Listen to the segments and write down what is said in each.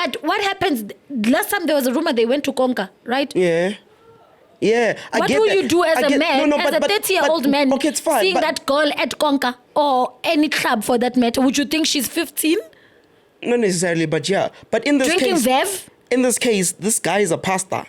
But what happens? Last time there was a rumor they went to Konka, right? Yeah. What do you do as a man, as a 30-year-old man, okay, it's fine, seeing that girl at Konka or any club for that matter? Would you think she's 15? Not necessarily, but yeah. But in this Drinking case, Vev? in this case, this guy is a pastor.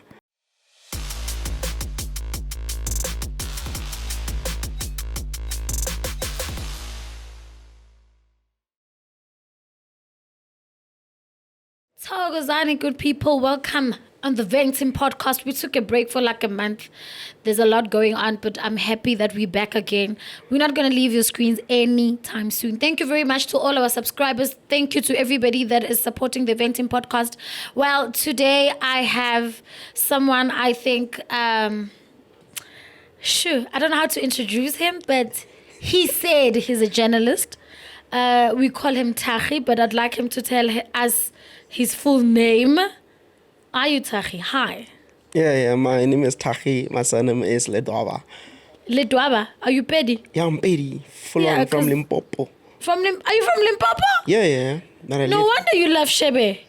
Thakgi, good people, welcome on the Venting podcast. We took a break for like a month. There's a lot going on, but I'm happy that we're back again. We're not going to leave your screens anytime soon. Thank you very much to all our subscribers. Thank you to everybody that is supporting the Venting podcast. Well, today I have someone I think, I don't know how to introduce him, but he said he's a journalist. We call him Thakgi, but I'd like him to tell us his full name. Are you Thakgi? Hi. Yeah, my name is Thakgi. My surname is Ledwaba. Ledwaba? Are you Pedi? Yeah, I'm Pedi. Full on from Limpopo. Are you from Limpopo? Yeah. No wonder you love Shebe.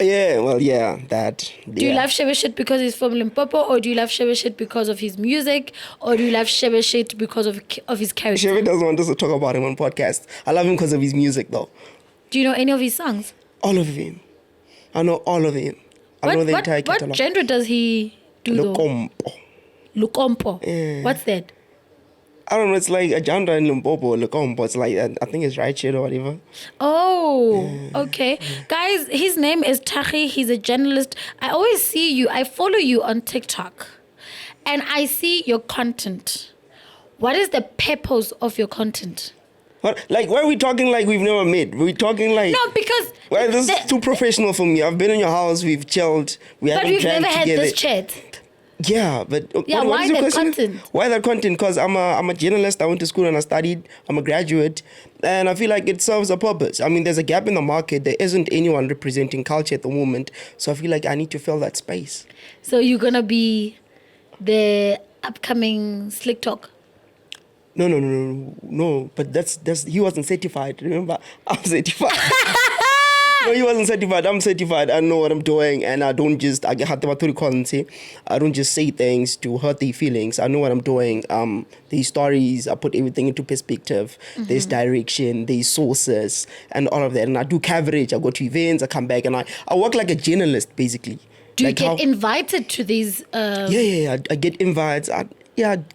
Yeah, well, yeah, that. Do you love Shebe shit because he's from Limpopo, or do you love Shebe shit because of his music, or do you love Shebe shit because of his character? Shebe doesn't want us to talk about him on podcast. I love him because of his music, though. Do you know any of his songs? All of him. I know all of him. I know the entire catalog. What genre does he do, Lukompo. Lukompo? Yeah. What's that? I don't know, it's like a genre in Limpopo, Lukompo. It's like, I think it's right shit or whatever. Oh, okay. Guys, his name is Thakgi. He's a journalist. I always see you. I follow you on TikTok. And I see your content. What is the purpose of your content? What? Like, why are we talking like we've never met? We're talking like... No, because... Well, this is too professional for me. I've been in your house, we've chilled, we haven't drank together. But we've never had this chat. Yeah, but... Yeah, why that content? Why that content? Because I'm a journalist, I went to school and I studied, I'm a graduate, and I feel like it serves a purpose. I mean, there's a gap in the market, there isn't anyone representing culture at the moment, so I feel like I need to fill that space. So you're gonna be the upcoming Slick Talk? No. But that's he wasn't certified. Remember, I'm certified. No, he wasn't certified. I'm certified. I know what I'm doing, and I don't just I don't just say things to hurt their feelings. I know what I'm doing. These stories, I put everything into perspective. Mm-hmm. There's direction, there's sources, and all of that. And I do coverage. I go to events. I come back, and I work like a journalist basically. Do you get invited to these? Yeah. I get invites. I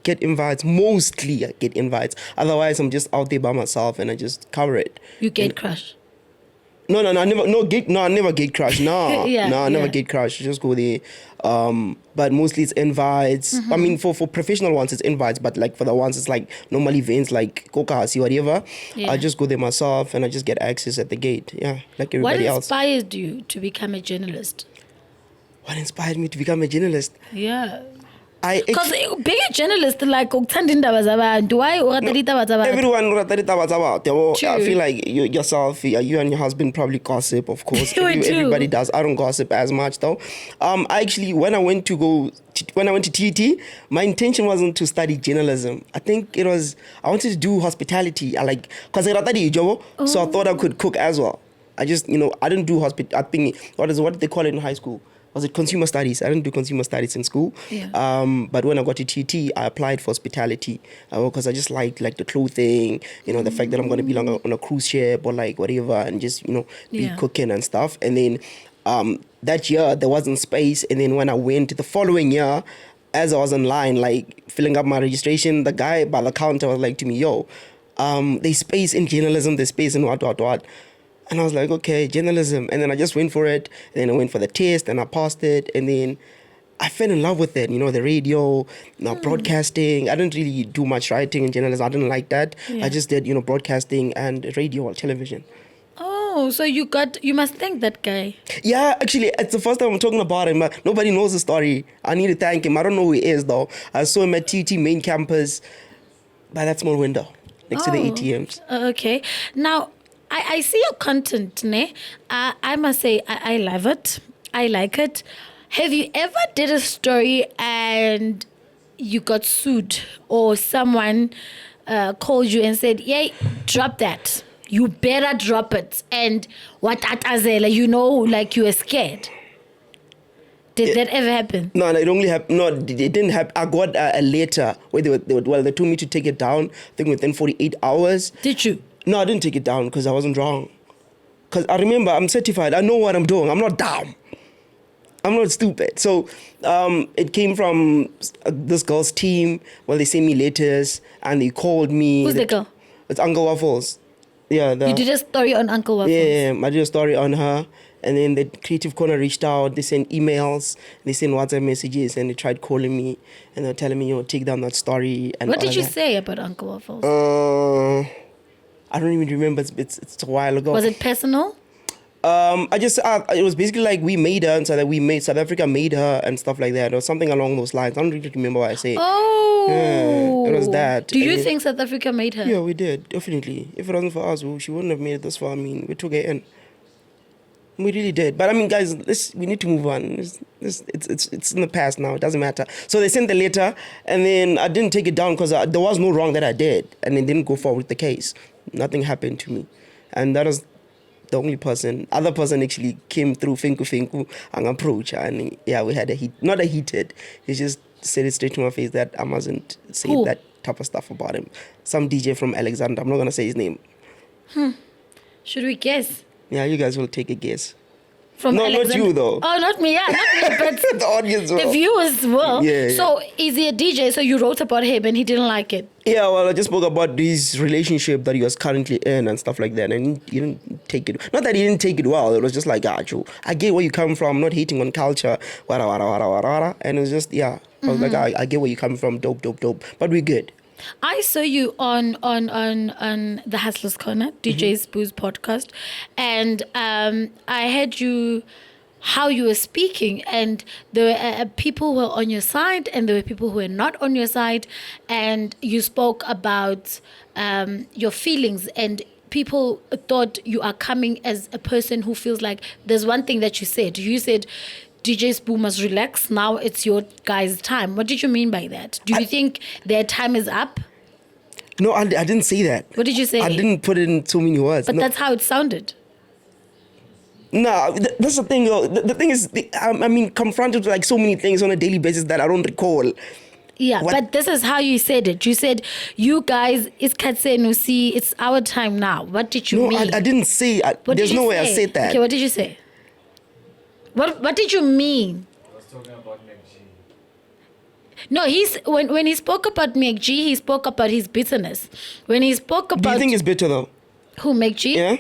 get invites. Mostly I get invites. Otherwise, I'm just out there by myself and I just cover it. You get crushed? No, I never get crushed. No, I never get crushed. Just go there. But mostly it's invites. Mm-hmm. I mean, for professional ones, it's invites. But like for the ones, it's like normal events like Kokasi, whatever. Yeah. I just go there myself and I just get access at the gate. Yeah, like everybody else. What inspired you to become a journalist? What inspired me to become a journalist? Yeah. Because being a journalist, like, everyone I feel like yourself, you and your husband probably gossip, of course. Everybody does. I don't gossip as much though. Actually, when I went to TT, my intention wasn't to study journalism. I think I wanted to do hospitality. So I thought I could cook as well. I just, I didn't do I think, what did they call it in high school? Was it consumer studies? I didn't do consumer studies in school. Yeah. But when I got to TT, I applied for hospitality because I just liked the clothing, the fact that I'm going to be on a cruise ship or like whatever and just, be cooking and stuff. And then that year there wasn't space. And then when I went the following year, as I was online, like filling up my registration, the guy by the counter was like to me, yo, there's space in journalism, there's space in what. And I was like, okay, journalism. And then I just went for it. And then I went for the test and I passed it. And then I fell in love with it, the radio, broadcasting. I didn't really do much writing in journalism. I didn't like that. Yeah. I just did, broadcasting and radio or television. Oh, so you must thank that guy. Yeah, actually, it's the first time I'm talking about him. Nobody knows the story. I need to thank him. I don't know who he is, though. I saw him at TT main campus by that small window next to the ATMs. Okay. Now, I see your content, ne? I must say, I love it. I like it. Have you ever did a story and you got sued or someone called you and said, yay, drop that? you better drop it. And what atazela, like you were scared. Did that ever happen? No, it only happened. No, it didn't happen. I got a letter where they told me to take it down. I think within 48 hours. Did you? No, I didn't take it down because I wasn't wrong. Because I remember I'm certified. I know what I'm doing. I'm not dumb. I'm not stupid. So it came from this girl's team. Well, they sent me letters and they called me. Who's the girl? It's Uncle Waffles. Yeah. You did a story on Uncle Waffles? Yeah, I did a story on her. And then the Creative Corner reached out. They sent emails. They sent WhatsApp messages. And they tried calling me. And they were telling me, take down that story. And what did you say about Uncle Waffles? I don't even remember. It's a while ago. Was it personal? It was basically like we made her, and so that South Africa made her and stuff like that, or something along those lines. I don't really remember what I said. Oh, yeah, it was that. Do you think South Africa made her? Yeah, we did, definitely. If it wasn't for us, she wouldn't have made it this far. I mean, we took her in. We really did. But I mean, guys, we need to move on. It's in the past now. It doesn't matter. So they sent the letter, and then I didn't take it down because there was no wrong that I did, and then didn't go forward with the case. Nothing happened to me, and that was the only person. Other person actually came through Finku and approach, and yeah, we had not a heated. He just said it straight to my face that I mustn't say that type of stuff about him. Some DJ from Alexander. I'm not gonna say his name. Should we guess? Yeah, you guys will take a guess. From no, Alexander. not you though. Oh, not me. Yeah, not me. But the audience will. The viewers will. Yeah. So is he a DJ? So you wrote about him and he didn't like it? Yeah, well, I just spoke about his relationship that he was currently in and stuff like that. And he didn't take it. Not that he didn't take it well. It was just like, Joe, I get where you come from. I'm not hating on culture. Wada, wada, wada, wada, wada. And it was just, I was like, I get where you come from. Dope. But we're good. I saw you on the Hustlers Corner, DJ Spoo's podcast, and I heard how you were speaking, and there were people who were on your side, and there were people who were not on your side, and you spoke about your feelings, and people thought you are coming as a person who feels like there's one thing that you said. You said, DJ Spoo must relax. Now it's your guys' time. What did you mean by that? Do you think their time is up? No, I didn't say that. What did you say? I didn't put it in so many words. But that's how it sounded. No, that's the thing. The thing is, I mean, confronted with like so many things on a daily basis that I don't recall. Yeah, but this is how you said it. You said, you guys, it's Katsenusi, it's our time now. What did you mean? No, I didn't say. There's no way I said that. Okay, what did you say? What did you mean? I was talking about McG. No, when he spoke about McG, he spoke about his bitterness. When he spoke about... Do you think it's bitter though? Who, McG? Yeah?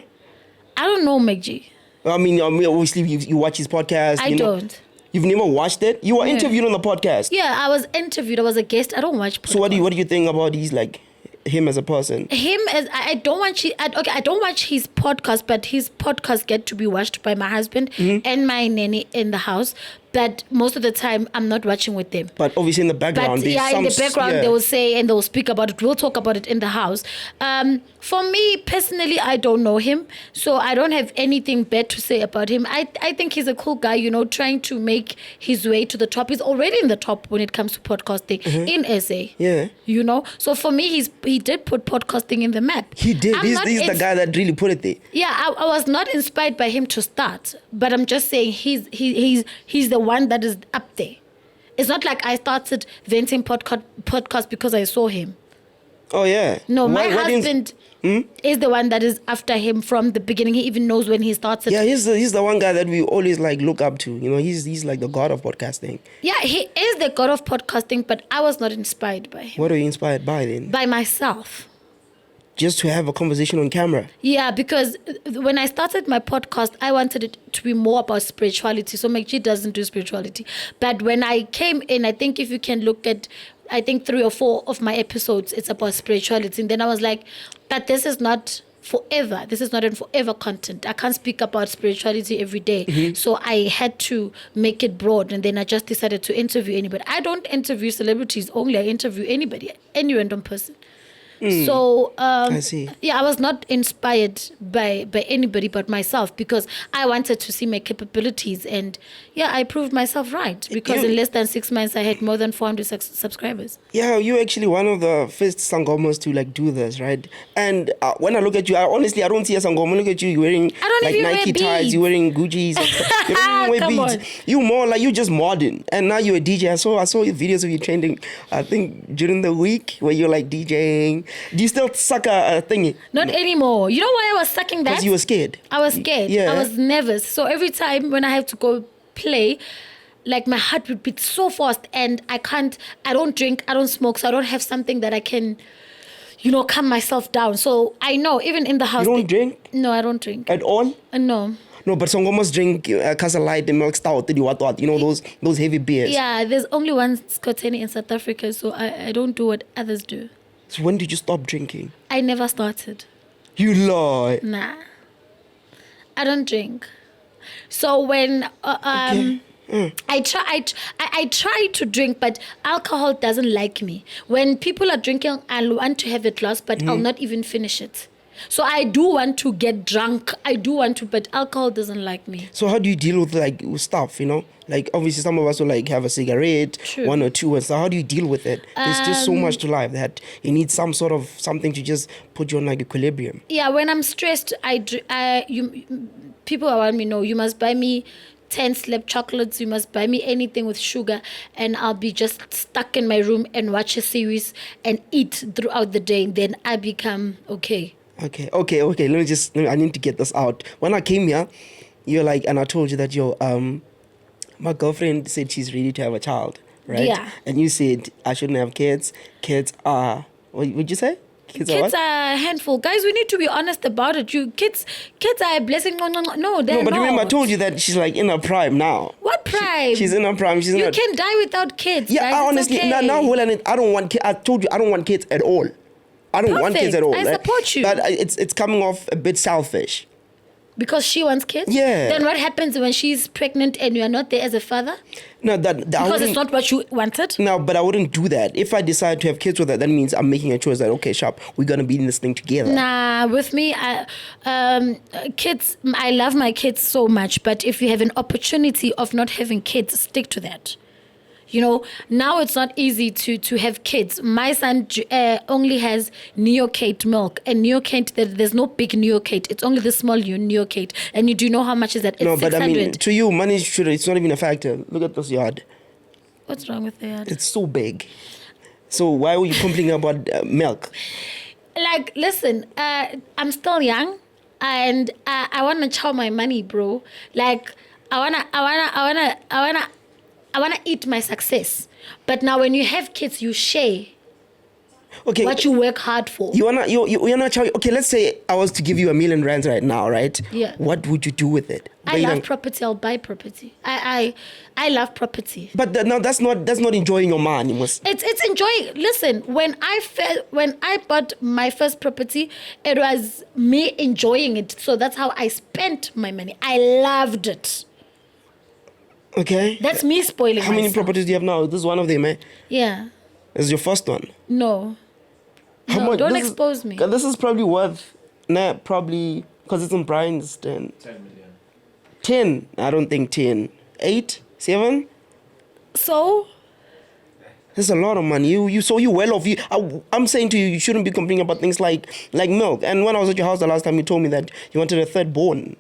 I don't know McG. I mean, obviously you watch his podcast. I don't. You've never watched it? You were interviewed on the podcast. Yeah, I was interviewed. I was a guest. I don't watch podcasts. So what do you think about him as a person? I don't watch his podcast, but his podcast get to be watched by my husband and my nanny in the house. But most of the time, I'm not watching with them. But obviously in the background, they will say and they will speak about it. We'll talk about it in the house. For me, personally, I don't know him. So I don't have anything bad to say about him. I think he's a cool guy, trying to make his way to the top. He's already in the top when it comes to podcasting in SA. Yeah. So for me, he did put podcasting in the map. He did. He's the guy that really put it there. Yeah, I was not inspired by him to start. But I'm just saying he's the one that is up there. It's not like I started Venting podcast because I saw him. Oh, yeah. No, my husband is the one that is after him from the beginning. He even knows when he starts it. Yeah, he's the one guy that we always look up to. He's like the god of podcasting. Yeah, he is the god of podcasting, but I was not inspired by him. What are you inspired by then? By myself. Just to have a conversation on camera. Yeah, because when I started my podcast, I wanted it to be more about spirituality. So McG doesn't do spirituality. But when I came in, I think if you can look at, 3 or 4 of my episodes, it's about spirituality. And then I was like, but this is not forever. This is not in forever content. I can't speak about spirituality every day. Mm-hmm. So I had to make it broad. And then I just decided to interview anybody. I don't interview celebrities only. I interview anybody, any random person. So I see. yeah, I was not inspired by anybody but myself, because I wanted to see my capabilities, and yeah, I proved myself right, because in less than 6 months I had more than 400 subscribers. Yeah, you're actually one of the first sangomas to like do this, right? And when I look at you, I don't see a sangoma. Look at you, you're wearing I don't like even Nike wear ties, beads. you're wearing Gucci's. You don't even wear Come beads. on. You more like you just modern. And now you're a DJ. I saw your videos of you trending. I think during the week where you're like DJing. Do you still suck a thingy? Not anymore. You know why I was sucking that? Because you were scared. I was scared. Yeah. I was nervous. So every time when I have to go play, like my heart would beat so fast, and I don't drink, I don't smoke, so I don't have something that I can, calm myself down. So I know even in the house. You don't drink? No, I don't drink. At all? No. No, but some almost drink Casa Light and milk stout, those heavy beers. Yeah, there's only one Scotini in South Africa, so I don't do what others do. So when did you stop drinking? I never started. You lie. Nah. I don't drink. So when Okay. I try to drink, but alcohol doesn't like me. When people are drinking, I'll want to have a glass, but I'll not even finish it. So I do want to get drunk. But alcohol doesn't like me. So how do you deal with with stuff, Like obviously some of us will like have a cigarette, True. one or two, and so how do you deal with it? There's just so much to life that you need some sort of something to just put you on like equilibrium. Yeah, when I'm stressed, people around me know, you must buy me 10 slab chocolates, you must buy me anything with sugar, and I'll be just stuck in my room and watch a series and eat throughout the day, and then I become okay. Okay. I need to get this out. When I came here, you're like, and I told you that my girlfriend said she's ready to have a child, right? Yeah. And you said I shouldn't have kids. Kids are, what would you say? Kids Kids what? are a handful. Guys, we need to be honest about it. Kids are a blessing. No, they're No, but not. remember I told you that she's like in her prime now. What prime? She's in her prime. She's in You her... can die without kids. Yeah, guys. It's honestly, okay. now hold on. I don't want kids. I told you I don't want kids at all. I don't want kids at all. I support you. But it's coming off a bit selfish. Because she wants kids? Yeah. Then what happens when she's pregnant and you are not there as a father? No, Because it's not what you wanted? No, but I wouldn't do that. If I decide to have kids with her, that means I'm making a choice that, okay, sharp, we're going to be in this thing together. Nah, with me, kids, I love my kids so much, but if you have an opportunity of not having kids, stick to that. Now it's not easy to have kids. My son only has neocate milk, and neocate, there's no big neocate. It's only the small neocate. And you do know how much is that? It's No, but 600. I mean, to you, money it's not even a factor. Look at this yard. What's wrong with that? It's so big. So why were you complaining about milk? Like, listen, I'm still young, and I want to chow my money, bro. Like, I wanna eat my success. But now when you have kids, you share Okay. what you work hard for. You're not charging. Okay, let's say I was to give you $1 million right now, right? Yeah. What would you do with it? I love property. I'll buy property. I love property. But no, that's not enjoying your money. It's enjoying. Listen, when I bought my first property, it was me enjoying it. So that's how I spent my money. I loved it. Okay. That's me spoiling How many myself. properties do you have now? This is one of them, eh? Yeah. This is your first one. No. How No, much? don't This is- expose me. This is probably worth, probably, because it's in Brian's 10. 10 million. 10. I don't think 10. 8? 7? So That's a lot of money. You well off. I'm saying to you, you shouldn't be complaining about things like milk. And when I was at your house the last time, you told me that you wanted a third born.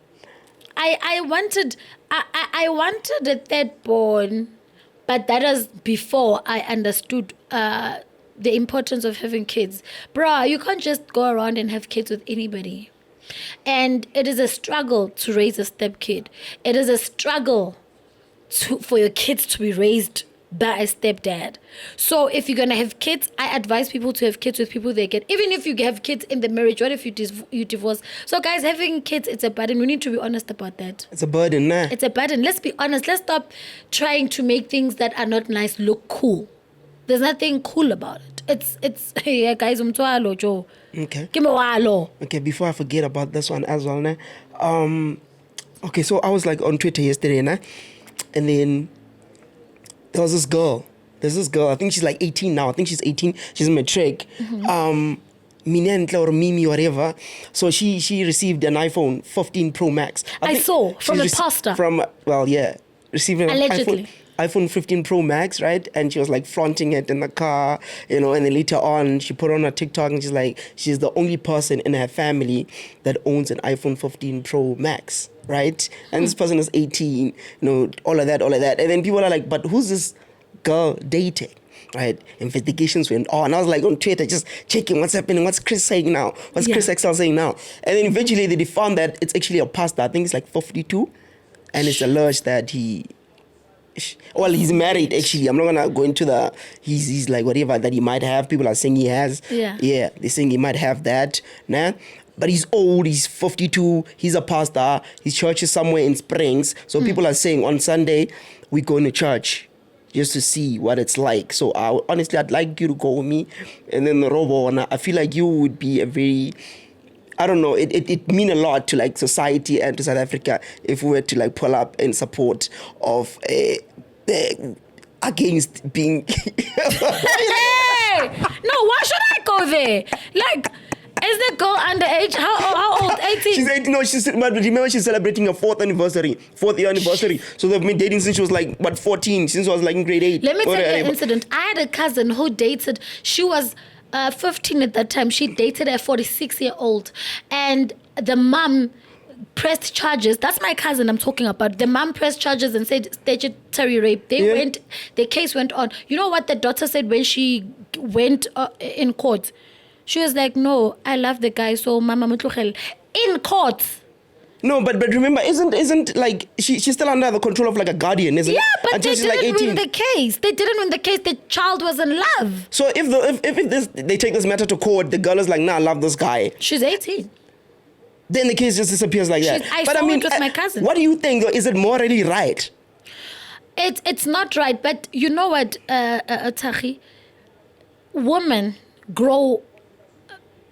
I wanted a third born, but that was before I understood the importance of having kids. Bruh, you can't just go around and have kids with anybody. And it is a struggle to raise a stepkid. It is a struggle for your kids to be raised by a stepdad. So if you're going to have kids, I advise people to have kids with people they get. Even if you have kids in the marriage, what if you divorce? So guys, having kids, it's a burden. We need to be honest about that. It's a burden, nah. It's a burden. Let's be honest. Let's stop trying to make things that are not nice look cool. There's nothing cool about it. It's yeah, guys, umthwalo Joe. Okay. Give me walo. Okay, before I forget about this one as well, nah. Okay, so I was like on Twitter yesterday, nah? And then there was this girl. There's this girl, I think she's like 18 now. I think she's 18. She's in matric. Minentle or Mimi, whatever. So she received an iPhone 15 Pro Max. I saw from a pastor. Receiving allegedly. iPhone 15 Pro Max, right? And she was like flaunting it in the car, and then later on she put on her TikTok and she's like, she's the only person in her family that owns an iPhone 15 Pro Max, right? And this person is 18, all of that. And then people are like, but who's this girl dating? Right, investigations went on. I was like on Twitter, just checking what's happening. What's Chris saying now? What's Chris XL saying now? And then eventually they found that it's actually a pastor. I think it's like 52, and it's alleged that he's married. Actually, I'm not gonna go into the he's like whatever that he might have. People are saying he has. Yeah, they're saying he might have that. Nah. But he's old, he's 52, he's a pastor, his church is somewhere in Springs. So people are saying on Sunday, we're going to church just to see what it's like. So honestly, I'd like you to go with me. And then Robo, and I feel like you would be a very, I don't know, it mean a lot to like society and to South Africa if we were to like pull up in support of against being... Hey! No, why should I go there? Like... Is the girl underage? How old? 18? She's 18. No, but remember she's celebrating her fourth year anniversary. So they've been dating since she was like, 14? Since I was like in grade 8. Let me tell you an incident. I had a cousin who dated, she was 15 at that time. She dated a 46-year-old. And the mom pressed charges. That's my cousin I'm talking about. The mom pressed charges and said statutory rape. The case went on. You know what the daughter said when she went in court? She was like, no, I love the guy, so Mama Mutlukhel. In court. No, but remember, isn't like she's still under the control of like a guardian, isn't it? Yeah, but until they didn't like win the case. They didn't win the case. The child was in love. So if they take this matter to court, the girl is like, nah, I love this guy. She's 18. Then the case just disappears like that. I saw it with my cousin. What do you think, though? Is it morally right? It's not right, but you know what, Thakgi? Women grow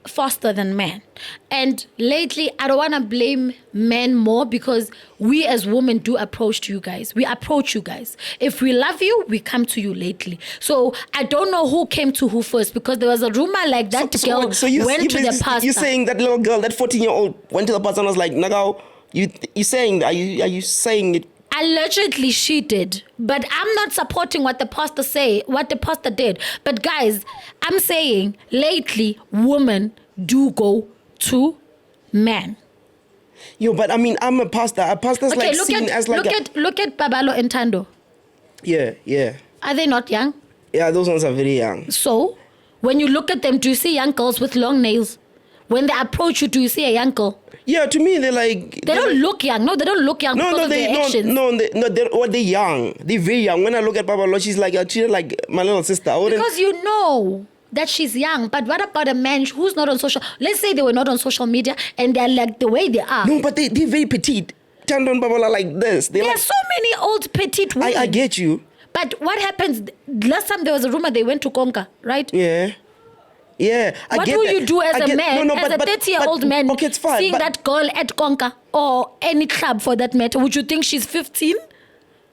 faster than men. And lately, I don't want to blame men more because we as women do approach you guys. We approach you guys. If we love you, we come to you lately. So I don't know who came to who first because there was a rumor like that girl went to the pastor. You're saying that little girl, that 14-year-old went to the pastor and was like, Nagao, you saying, are you saying it? Allegedly she did, but I'm not supporting what the pastor did. But guys, I'm saying lately women do go to men. Yo, but I mean, I'm a pastor. A pastor's okay, like seen as like look at Babalo and Tando. Yeah. Are they not young? Yeah, those ones are very young. So, when you look at them, do you see young girls with long nails? When they approach you, do you see a young girl? Yeah, to me, they're like... They don't look young. No, they don't look young because of their actions. They're young. They're very young. When I look at Babalo, she's like, treated like my little sister. Because you know that she's young. But what about a man who's not on social... Let's say they were not on social media and they're like the way they are. No, but they're very petite. Tando and Babalo are like this. There are so many old petite women. I get you. But what happens... Last time there was a rumor they went to Konka, right? Yeah. What do you do as a man, as a 30-year-old man, okay, it's fine, seeing that girl at Konka or any club for that matter? Would you think she's 15?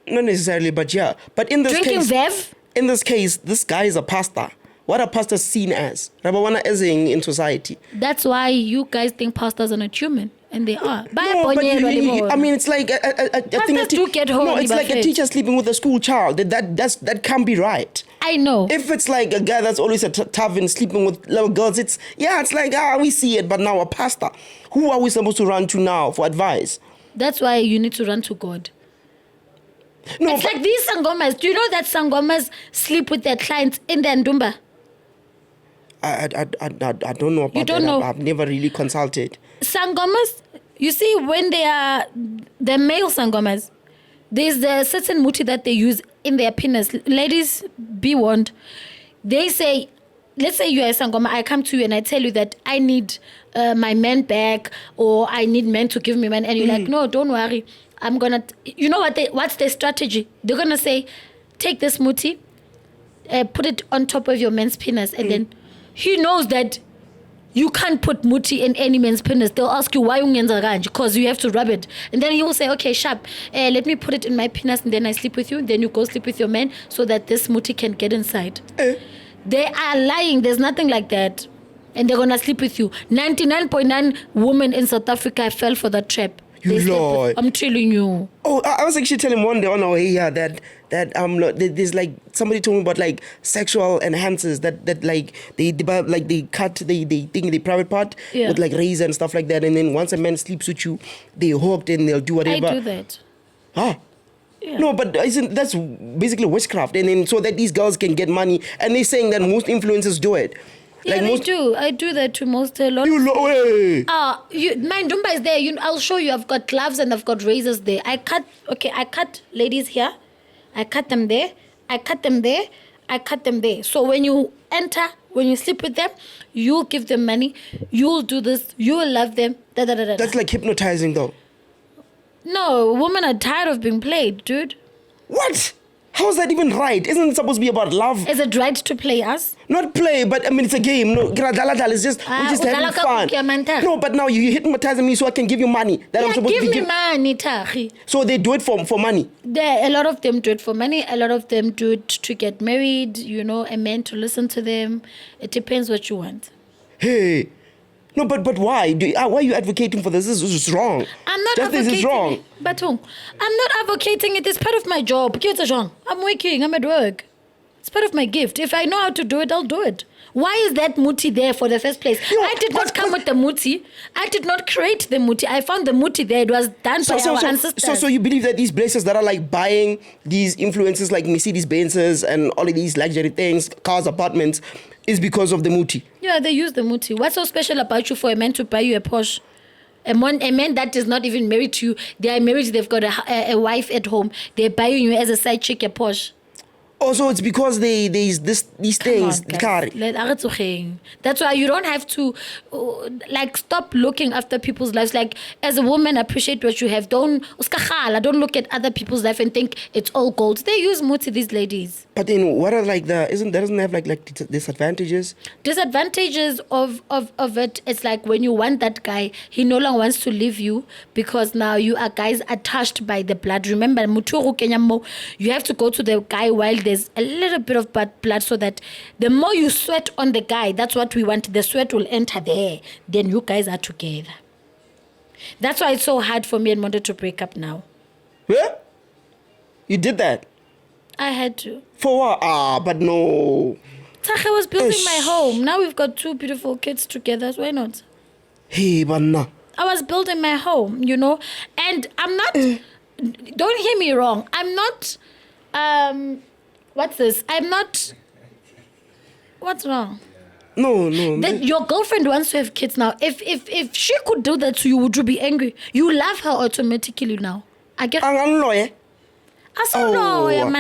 Not necessarily, but yeah. But in this drinking case, Vev? In this case, this guy is a pastor. What are pastors seen as? Rabawana is in society. That's why you guys think pastors are not human. And they are. No, but I mean, it's like a thing. Do get home. No, it's like a teacher sleeping with a school child. That can't be right. I know. If it's like a guy that's always at tavern sleeping with little girls, it's like we see it. But now a pastor, who are we supposed to run to now for advice? That's why you need to run to God. No, it's like these sangomas. Do you know that sangomas sleep with their clients in the Ndumba? I don't know about you don't that. Know. I've never really consulted. Sangomas, you see, when they are the male sangomas, there's a certain muti that they use in their penis. Ladies, be warned. They say, let's say you're a sangoma, I come to you and I tell you that I need my man back or I need men to give me men. And you're like, no, don't worry. I'm going to, you know what's their strategy? They're going to say, take this muti, put it on top of your man's penis. And then he knows that you can't put muti in any man's penis. They'll ask you why because you have to rub it. And then he will say, okay, sharp, let me put it in my penis and then I sleep with you. Then you go sleep with your man so that this muti can get inside. They are lying. There's nothing like that. and they're gonna sleep with you. 99.9 women in South Africa fell for that trap. I'm telling you. Oh, I was actually telling one day on our way here that there's like somebody told me about like sexual enhancers that like they cut the private part with like razor and stuff like that, and then once a man sleeps with you, they hooked and they'll do whatever. I do that. Huh? Yeah. No, but that's basically witchcraft, and then so that these girls can get money, and they're saying that most influencers do it. Yeah, like do. I do that to most a lot. You know, hey. My Dumba is there. I'll show you. I've got gloves and I've got razors there. I cut ladies here. I cut them there. I cut them there. I cut them there. So when you enter, when you sleep with them, you'll give them money. You'll do this. You will love them. That's like hypnotizing, though. No, women are tired of being played, dude. What? How is that even right? Isn't it supposed to be about love? Is it right to play us? Not play, but I mean, it's a game. No, it's just, we're just having fun. No, but now you're hypnotizing me so I can give you money. That I'm supposed to give me money, Thakgi. So they do it for money? A lot of them do it for money. A lot of them do it to get married, a man to listen to them. It depends what you want. Hey. No, but why? Why are you advocating for this? This is wrong. I'm not advocating. This is wrong. But I'm not advocating it. It's part of my job. I'm working. I'm at work. It's part of my gift. If I know how to do it, I'll do it. Why is that muti there for the first place? I did not come with the muti. I did not create the muti. I found the muti there. It was done by our ancestors. So you believe that these places that are like buying these influencers like Mercedes Benzes and all of these luxury things, cars, apartments, is because of the muti? Yeah, they use the muti. What's so special about you for a man to buy you a Porsche? A man that is not even married to you, they are married, they've got a wife at home. They're buying you as a side chick a Porsche. Also, it's because these things. That's why you don't have to stop looking after people's lives. Like, as a woman, appreciate what you have. Don't look at other people's life and think it's all gold. They use muti, these ladies. But then what are doesn't have like disadvantages? Disadvantages of it, it's like when you want that guy, he no longer wants to leave you because now you are guys attached by the blood. Remember, you have to go to the guy while there's a little bit of blood so that the more you sweat on the guy, that's what we want. The sweat will enter there. Then you guys are together. That's why it's so hard for me and Monde to break up now. Yeah? You did that? I had to. For what? But no. Thakgi was building my home. Now we've got two beautiful kids together. So why not? Hey, but no. I was building my home, and I'm not... Don't hear me wrong. I'm not... what's this? I'm not... What's wrong? No. Your girlfriend wants to have kids now. If she could do that to you, would you be angry? You love her automatically now. I get... man.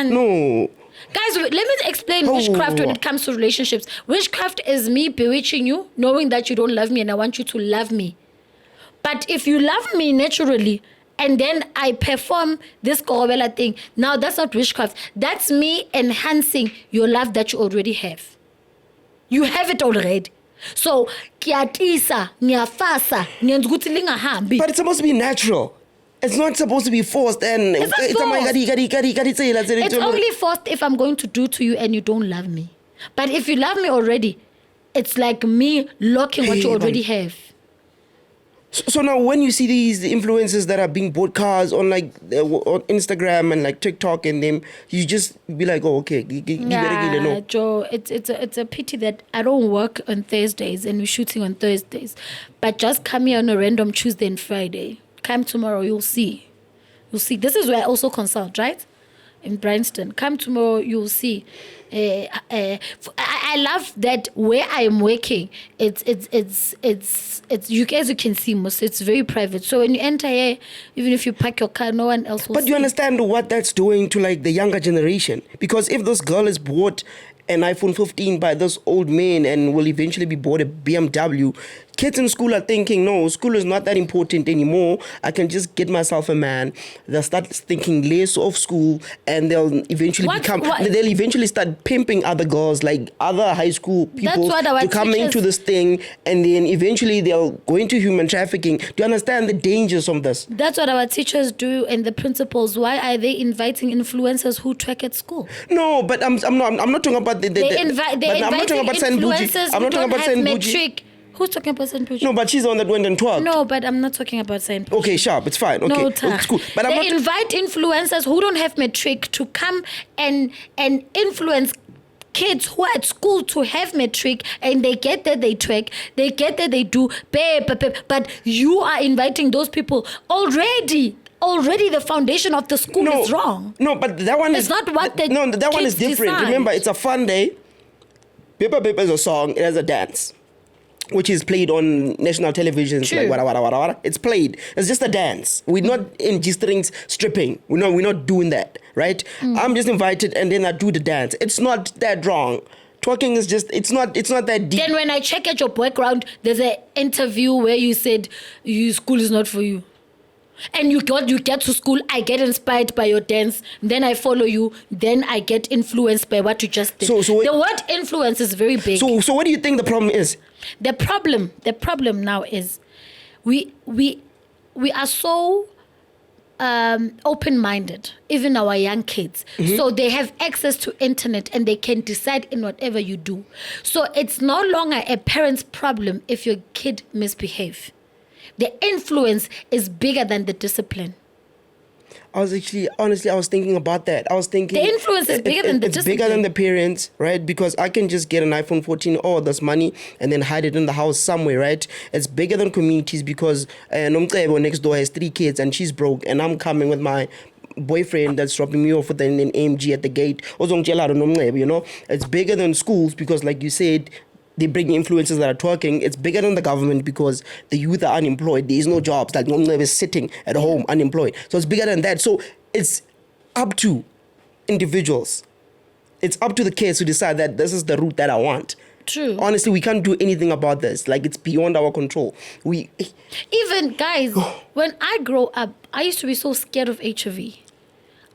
No. Guys, let me explain witchcraft when it comes to relationships. Witchcraft is me bewitching you, knowing that you don't love me and I want you to love me. But if you love me naturally, and then I perform this Korobela thing, now that's not witchcraft. That's me enhancing your love that you already have. You have it already. So, but it's supposed to be natural. It's not supposed to be forced. And it's only forced if I'm going to do to you and you don't love me. But if you love me already, it's like me locking what you already have. So now when you see these influencers that are being bought cars on on Instagram and like TikTok and them, you just be like, oh, okay. Joe, it's a pity that I don't work on Thursdays and we're shooting on Thursdays. But just come here on a random Tuesday and Friday. Come tomorrow, you'll see. This is where I also consult, right? In Bryanston. Come tomorrow, you'll see. I love that where I am working. It's you guys, you can see most. It's very private. So when you enter here, even if you park your car, no one else will see. But you understand what that's doing to like the younger generation? Because if this girl is bought an iPhone 15 by this old man and will eventually be bought a BMW, kids in school are thinking, no, school is not that important anymore. I can just get myself a man. They'll start thinking less of school, and they'll eventually they'll eventually start pimping other girls, like other high school people, to come into this thing, and then eventually they'll go into human trafficking. Do you understand the dangers of this? That's what our teachers do and the principals. Why are they inviting influencers who track at school? No, but I'm not talking about I'm not talking about San Buji. I'm not talking about San Buji. Who's talking about Saint Puji? No, but she's the one that went and twerked. No, but I'm not talking about Saint Puji. Okay, sharp. It's fine. Okay, no, it's cool. But they invite influencers who don't have matric to come and influence kids who are at school to have matric, and they get that they twerk, they get that they do, but you are inviting those people already. Already the foundation of the school is wrong. No, but that one is not what the No, that one is different. Decide. Remember, it's a fun day. Paper is a song. It has a dance, which is played on national television. Like wada. It's played. It's just a dance. We're not in G-strings stripping. We're not doing that, right? I'm just invited, and then I do the dance. It's not that wrong. Talking is just, it's not that deep. Then when I check at your background, there's an interview where you said school is not for you. And you get to school, I get inspired by your dance, then I follow you, then I get influenced by what you just did. So the word influence is very big. So what do you think the problem is? The problem now is we are so open-minded, even our young kids. So they have access to internet and they can decide in whatever you do. So it's no longer a parent's problem if your kid misbehaves. The influence is bigger than the discipline. I was thinking about that. I was thinking the influence is bigger than the discipline. It's bigger than the parents, right? Because I can just get an iPhone 14, there's money, and then hide it in the house somewhere, right? It's bigger than communities because Nomcebo next door has 3 kids and she's broke, and I'm coming with my boyfriend that's dropping me off with an AMG at the gate. You know, it's bigger than schools because, like you said, they bring influencers that are talking. It's bigger than the government because the youth are unemployed. There is no jobs. Like Nomcebo is sitting at home unemployed. So it's bigger than that. So it's up to individuals. It's up to the kids to decide that this is the route that I want. True. Honestly, we can't do anything about this. Like, it's beyond our control. Even guys, when I grow up, I used to be so scared of HIV.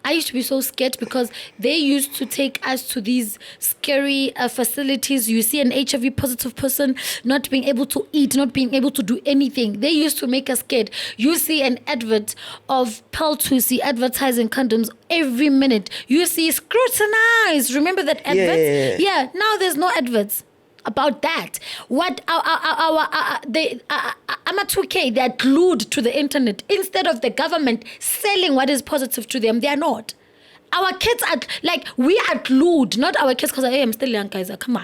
I used to be so scared because they used to take us to these scary facilities. You see an HIV positive person not being able to eat, not being able to do anything. They used to make us scared. You see an advert of Peltusi advertising condoms every minute. You see scrutinized. Remember that advert? Yeah. Now there's no adverts about that. What I'm a 2K, they're glued to the internet. Instead of the government selling what is positive to them, they are not. Our kids are like, we are glued, not our kids, because I'm still young, guys. Come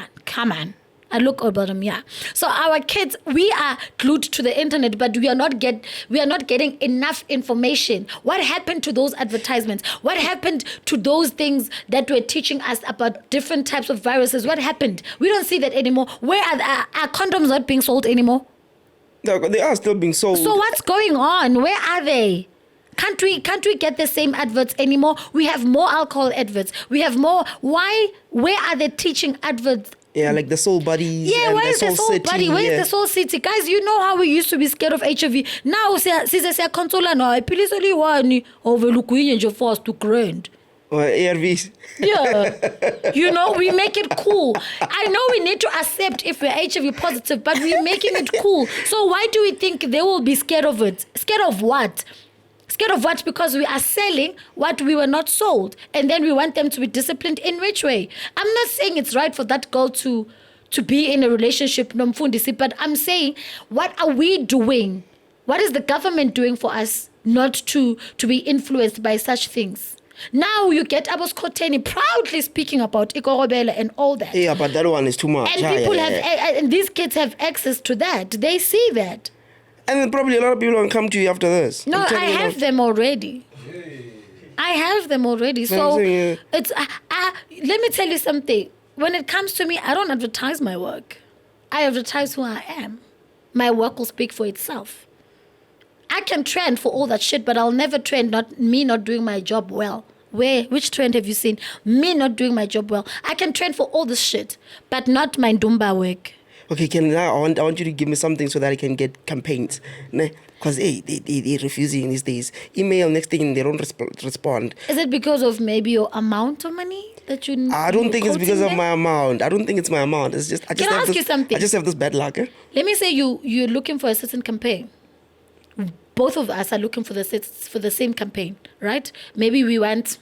on. I look old bottom, yeah. So our kids, we are glued to the internet, but we are not getting enough information. What happened to those advertisements? What happened to those things that were teaching us about different types of viruses? What happened? We don't see that anymore. Where are condoms not being sold anymore? No, they are still being sold. So what's going on? Where are they? Can't we get the same adverts anymore? We have more alcohol adverts. We have more. Why? Where are they teaching adverts? Yeah, like the Soul Buddies. Yeah, where is the Soul Buddy? Where is the Soul City? Guys, you know how we used to be scared of HIV. Now, since I consola now, I please only one overlook we just forced to grand. ARVs. Yeah. You know, we make it cool. I know we need to accept if we're HIV positive, but we're making it cool. So why do we think they will be scared of it? Scared of what? Scared of what? Because we are selling what we were not sold. And then we want them to be disciplined in which way? I'm not saying it's right for that girl to be in a relationship, but I'm saying, what are we doing? What is the government doing for us not to be influenced by such things? Now you get Abos Koteni proudly speaking about Ikorobela and all that. Yeah, but that one is too much. And people and these kids have access to that. They see that. And then probably a lot of people will come to you after this. No, I have them already. I have them already. So it's let me tell you something. When it comes to me, I don't advertise my work. I advertise who I am. My work will speak for itself. I can trend for all that shit, but I'll never trend me not doing my job well. Which trend have you seen? Me not doing my job well. I can trend for all this shit, but not my Dumba work. Okay, I want you to give me something so that I can get campaigns. Because they're refusing these days. Email, next thing they don't respond. Is it because of maybe your amount of money that you? I don't think it's because of my amount. I don't think it's my amount. It's just Can I ask you something? I just have this bad luck. Let me say you're looking for a certain campaign. Both of us are looking for the same campaign, right? Maybe we want.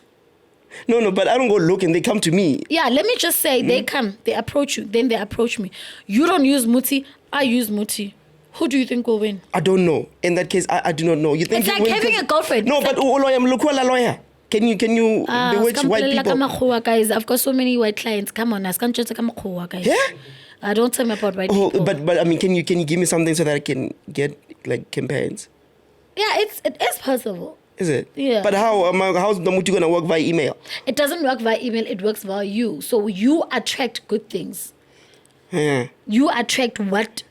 No, but I don't go look and they come to me. Yeah, let me just say they come, they approach you, then they approach me. You don't use Muti, I use Muti. Who do you think will win? I don't know. In that case, I do not know. You think it's like having a girlfriend. No, but lawyer. Can you bewitch white people? Guys, I've got so many white clients. Come on, I can't just come guys. Yeah. Don't tell me about white people. But I mean, can you give me something so that I can get like campaigns? Yeah, it is possible. Is it? Yeah. But how's the Muti gonna work via email? It doesn't work via email. It works via you. So you attract good things. Yeah. You attract what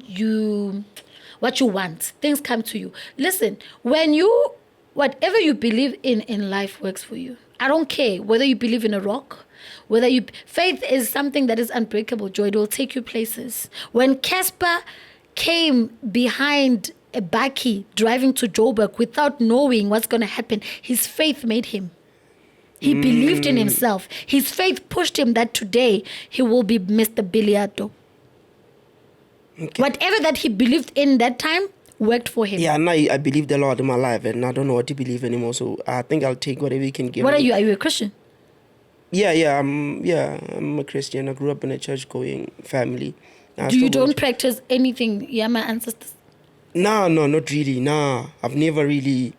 you want. Things come to you. Listen, whatever you believe in life works for you. I don't care whether you believe in a rock, faith is something that is unbreakable, Joy. It will take you places. When Casper came behind a bakkie driving to Joburg without knowing what's going to happen, his faith made him. He believed in himself. His faith pushed him that today he will be Mr. Biliato. Okay. Whatever that he believed in that time worked for him. Yeah, now I believed a lot in my life and I don't know what to believe anymore. So I think I'll take whatever you can give me. What are you? Are you a Christian? Yeah, I'm a Christian. I grew up in a church-going family. You don't practice anything? Yeah, my ancestors. No, not really. Nah, I've never really.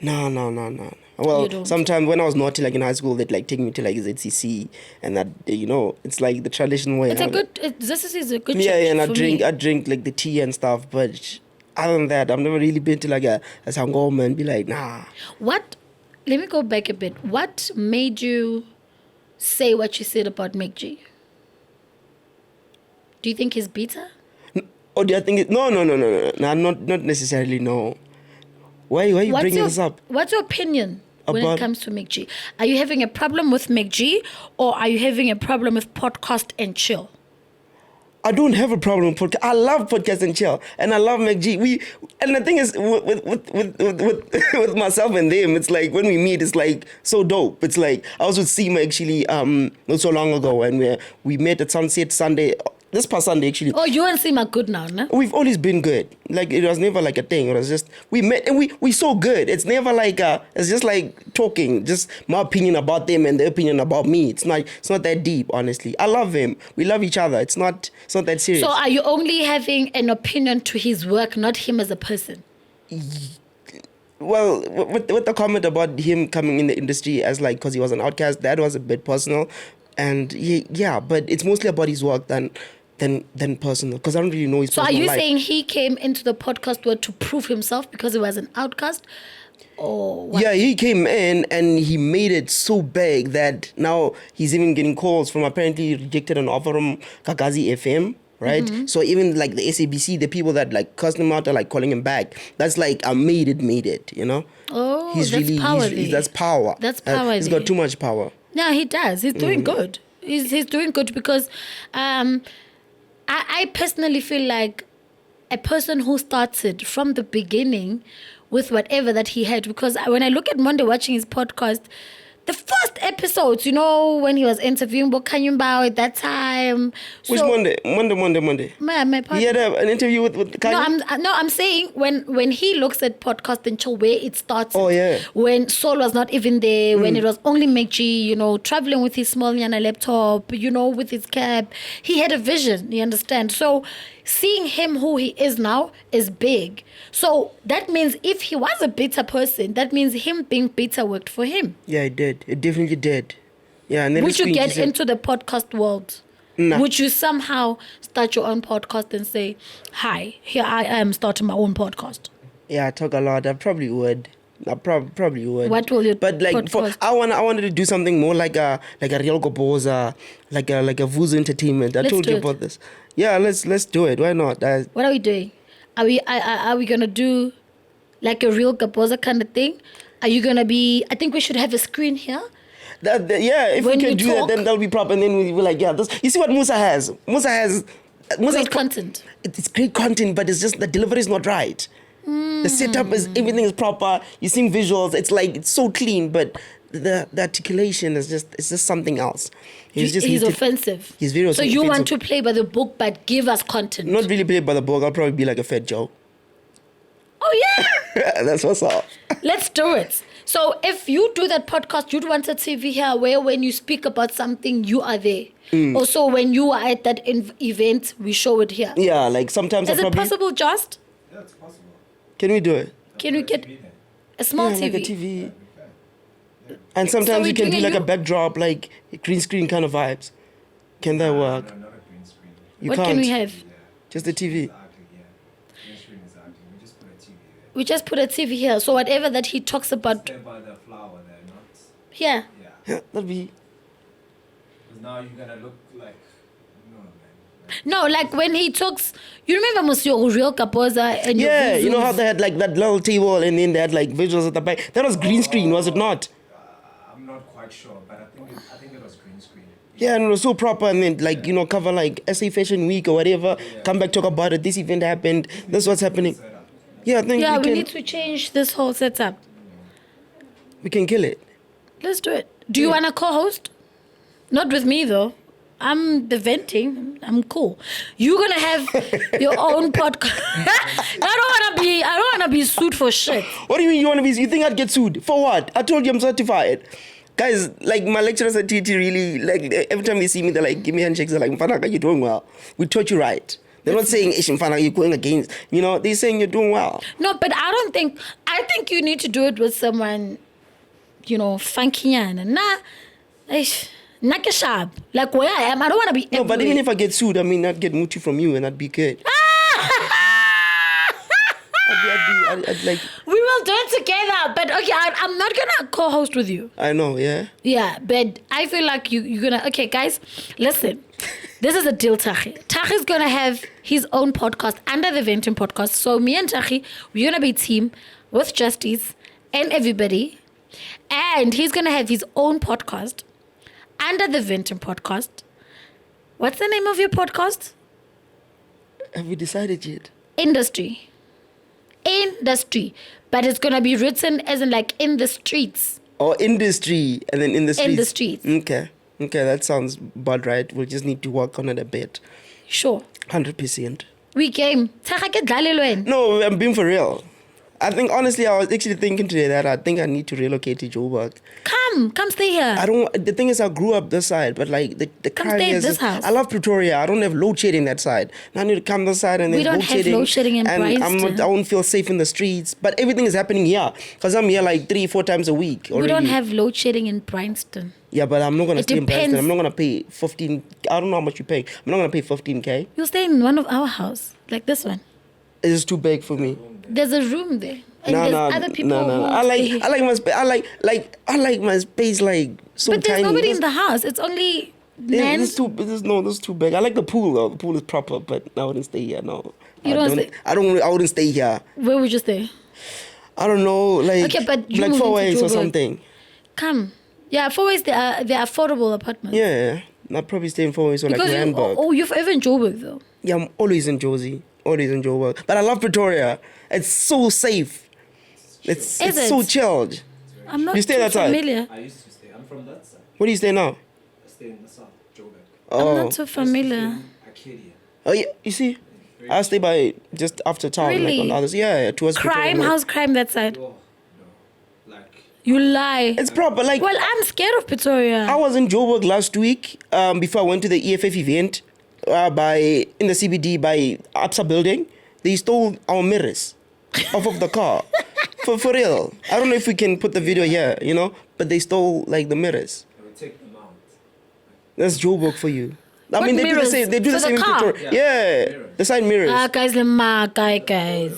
No. Well, sometimes when I was naughty, like in high school, they'd like take me to like ZCC, and that it's like the traditional way. ZCC is a good. Yeah, and I drink like the tea and stuff. But other than that, I've never really been to like a sangoma and be like, nah. Let me go back a bit. What made you say what you said about McG? Do you think he's bitter? Or do you think it? No, not necessarily. No. Why are you bringing this up? What's your opinion when it comes to McG? Are you having a problem with McG, or are you having a problem with podcast and chill? I don't have a problem with podcast. I love podcast and chill, and I love McG. And the thing is, with myself and them, it's like when we meet, it's like so dope. It's like I was with Seema actually not so long ago, and we met at Sunset Sunday. This past Sunday, actually. Oh, you and Seema good now, no? We've always been good. Like, it was never like a thing. It was just, we met and we so good. It's never like, it's just like talking. Just my opinion about them and their opinion about me. It's not that deep, honestly. I love him. We love each other. It's not that serious. So are you only having an opinion to his work, not him as a person? Well, with the comment about him coming in the industry as like, because he was an outcast, that was a bit personal. And yeah, but it's mostly about his work than personal, because I don't really know his personal life. So are you saying he came into the podcast world to prove himself because he was an outcast? Or what? Yeah, he came in and he made it so big that now he's even getting calls from, apparently rejected an offer from Kakazi FM, right? Mm-hmm. So even like the SABC, the people that like cussed him out are like calling him back. That's like, I made it, you know? Oh, that's power. That's power. That's power. He's got too much power. Yeah, he does. He's doing good. He's doing good because I personally feel like a person who started from the beginning with whatever that he had, because when I look at Monday watching his podcast, the first episodes, when he was interviewing Bokanyumbao at that time. Which Monday? Monday. My partner. He had an interview with Kanye? No, I'm saying when he looks at podcast and show where it starts. Oh, yeah. When Saul was not even there, when it was only McG, traveling with his small Yana laptop, with his cab. He had a vision, you understand? So seeing him who he is now is big. So that means if he was a bitter person, that means him being bitter worked for him. Yeah, it did. It definitely did. Yeah, and then would you get into the podcast world? No. Would you somehow start your own podcast and say, "Hi, here I am starting my own podcast"? Yeah, I talk a lot. I probably would. Probably would. What will you? But like, I wanted to do something more like a real Goboza, like a Vuzu Entertainment. I told you about this. Yeah, let's do it. Why not? What are we doing? Are we gonna do like a real Gapoza kind of thing? Are you gonna be? I think we should have a screen here. If When we can you do that, talk. then that'll be proper. And then we'll be like, yeah, this. You see what Musa has? Musa's Great content. It's great content, but it's just the delivery is not right. The setup is everything is proper. You see visuals. It's like it's so clean, but the articulation is just something else. He's offensive. He's very So offensive. you want to play by the book, but give us content. Not really play by the book. I'll probably be like a fat Joe. Oh yeah. That's what's up. Let's do it. So if you do that podcast, you'd want a TV here where when you speak about something, you are there. Also, when you are at that event, we show it here. Yeah, like sometimes Is it possible, Just? Yeah, it's possible. Can we do it? Can we get a small TV? Like a TV. And sometimes So we can we're do doing like a backdrop, like green screen kind of vibes. Can that work? No, not a green screen. You What can't. can we have? Yeah. Just the TV. It's acting, yeah. Green screen is acting. We just put a TV there. We just put a TV here. So whatever that he talks about Stay by the flower there, not. here. Yeah. Yeah, that'd be. Because now you're gonna look like. No, man. No, like when he talks, you remember Monsieur Real Kapoza and your Yeah, you know visuals? how they had like that little table and then they had like visuals at the back. That was green screen, was it not? I'm not quite sure, but I think it was green screen. Yeah, and it was so proper. And then like cover like SA Fashion Week or whatever. Come back, talk about it. This event happened. This what's happening. Yeah, I think Yeah, we we can need to change this whole setup. we can kill it. Let's do it. Do you want to co-host? Not with me though. I'm the venting. I'm cool. You're gonna have your own podcast. I don't wanna be sued for shit. What do you mean you want to be? You think I'd get sued for what? I told you I'm certified. Guys, like my lecturers at TT really like every time they see me, they're like, give me handshakes. They're like, Mfanaka, you're doing well. We taught you right. They're not saying, Ish, Mfanaka, you're going against. They're saying you're doing well. No, but I think you need to do it with someone, funky and nakashab. Like where I am, I don't want to be. No, but everywhere. even if I get sued, I'd get muti from you and that'd be good. I'd like. We will do it together. But okay, I'm not gonna co-host with you. I know, yeah. Yeah, but I feel like you're gonna. Okay, guys, listen. This is a deal, Thakgi. Thakgi's gonna have his own podcast under the Venting Podcast. So me and Thakgi, we're gonna be a team with Justice and everybody, and he's gonna have his own podcast under the Venting Podcast. What's the name of your podcast? Have we decided yet? Industry. But it's gonna be written as in like in the streets. Or industry, and then in the streets. In the streets. Okay, that sounds about right. We'll just need to work on it a bit. Sure. 100%. We came. No, I'm being for real. I think, honestly, I was actually thinking today that I think I need to relocate to Joburg. Come stay here. The thing is, I grew up this side, but like the Come crime stay at is. this house. I love Pretoria. I don't have load shedding that side. Now I need to come this side and We then don't have load shedding in and Bryanston. I won't feel safe in the streets. But everything is happening here because I'm here like 3-4 times a week already. We don't have load shedding in Bryanston. Yeah, but I'm not gonna It stay in depends. Bryanston. I'm not gonna pay 15. I don't know how much you pay. I'm not gonna pay 15K. You'll stay in one of our house, like this one. It's too big for me. There's a room there. And No, there's no, other people no, who no. I like my space. I like my space like so But there's tiny. nobody in the house. It's only men. This is too big. I like the pool though. The pool is proper, but I wouldn't stay here. No, You don't stay- I wouldn't stay here. Where would you stay? I don't know, like Okay, but you like moving to 4 ways or Joburg. something. Come. Yeah, 4 ways, they're affordable apartments. Yeah, I'd probably stay in 4 ways or like Because Randburg. you're forever in Joburg though. Yeah, I'm always in Josie, always in Joburg. But I love Pretoria. It's so safe. It's Is so it? chilled. I'm not You stay too that side? familiar. I used to stay. I'm from that side. Where do you stay now? I stay in the south, Joburg. I'm Oh, not too familiar. Arcadia. oh yeah. You see, I stay by just after town, like Really? on the others. Yeah, towards Crime? Pretoria. How's crime that side? Oh, no. Like, You lie. It's proper. Like Well, I'm scared of Pretoria. I was in Joburg last week. Before I went to the EFF event, in the CBD by APSA building, they stole our mirrors off of the car. For real. I don't know if we can put the video here, but they stole like the mirrors. I would take them out. That's Joburg for you. I What mean, they do the mirrors? same. They do For the same the in car? Pretoria. Yeah, Mirrors. the side mirrors. Guys.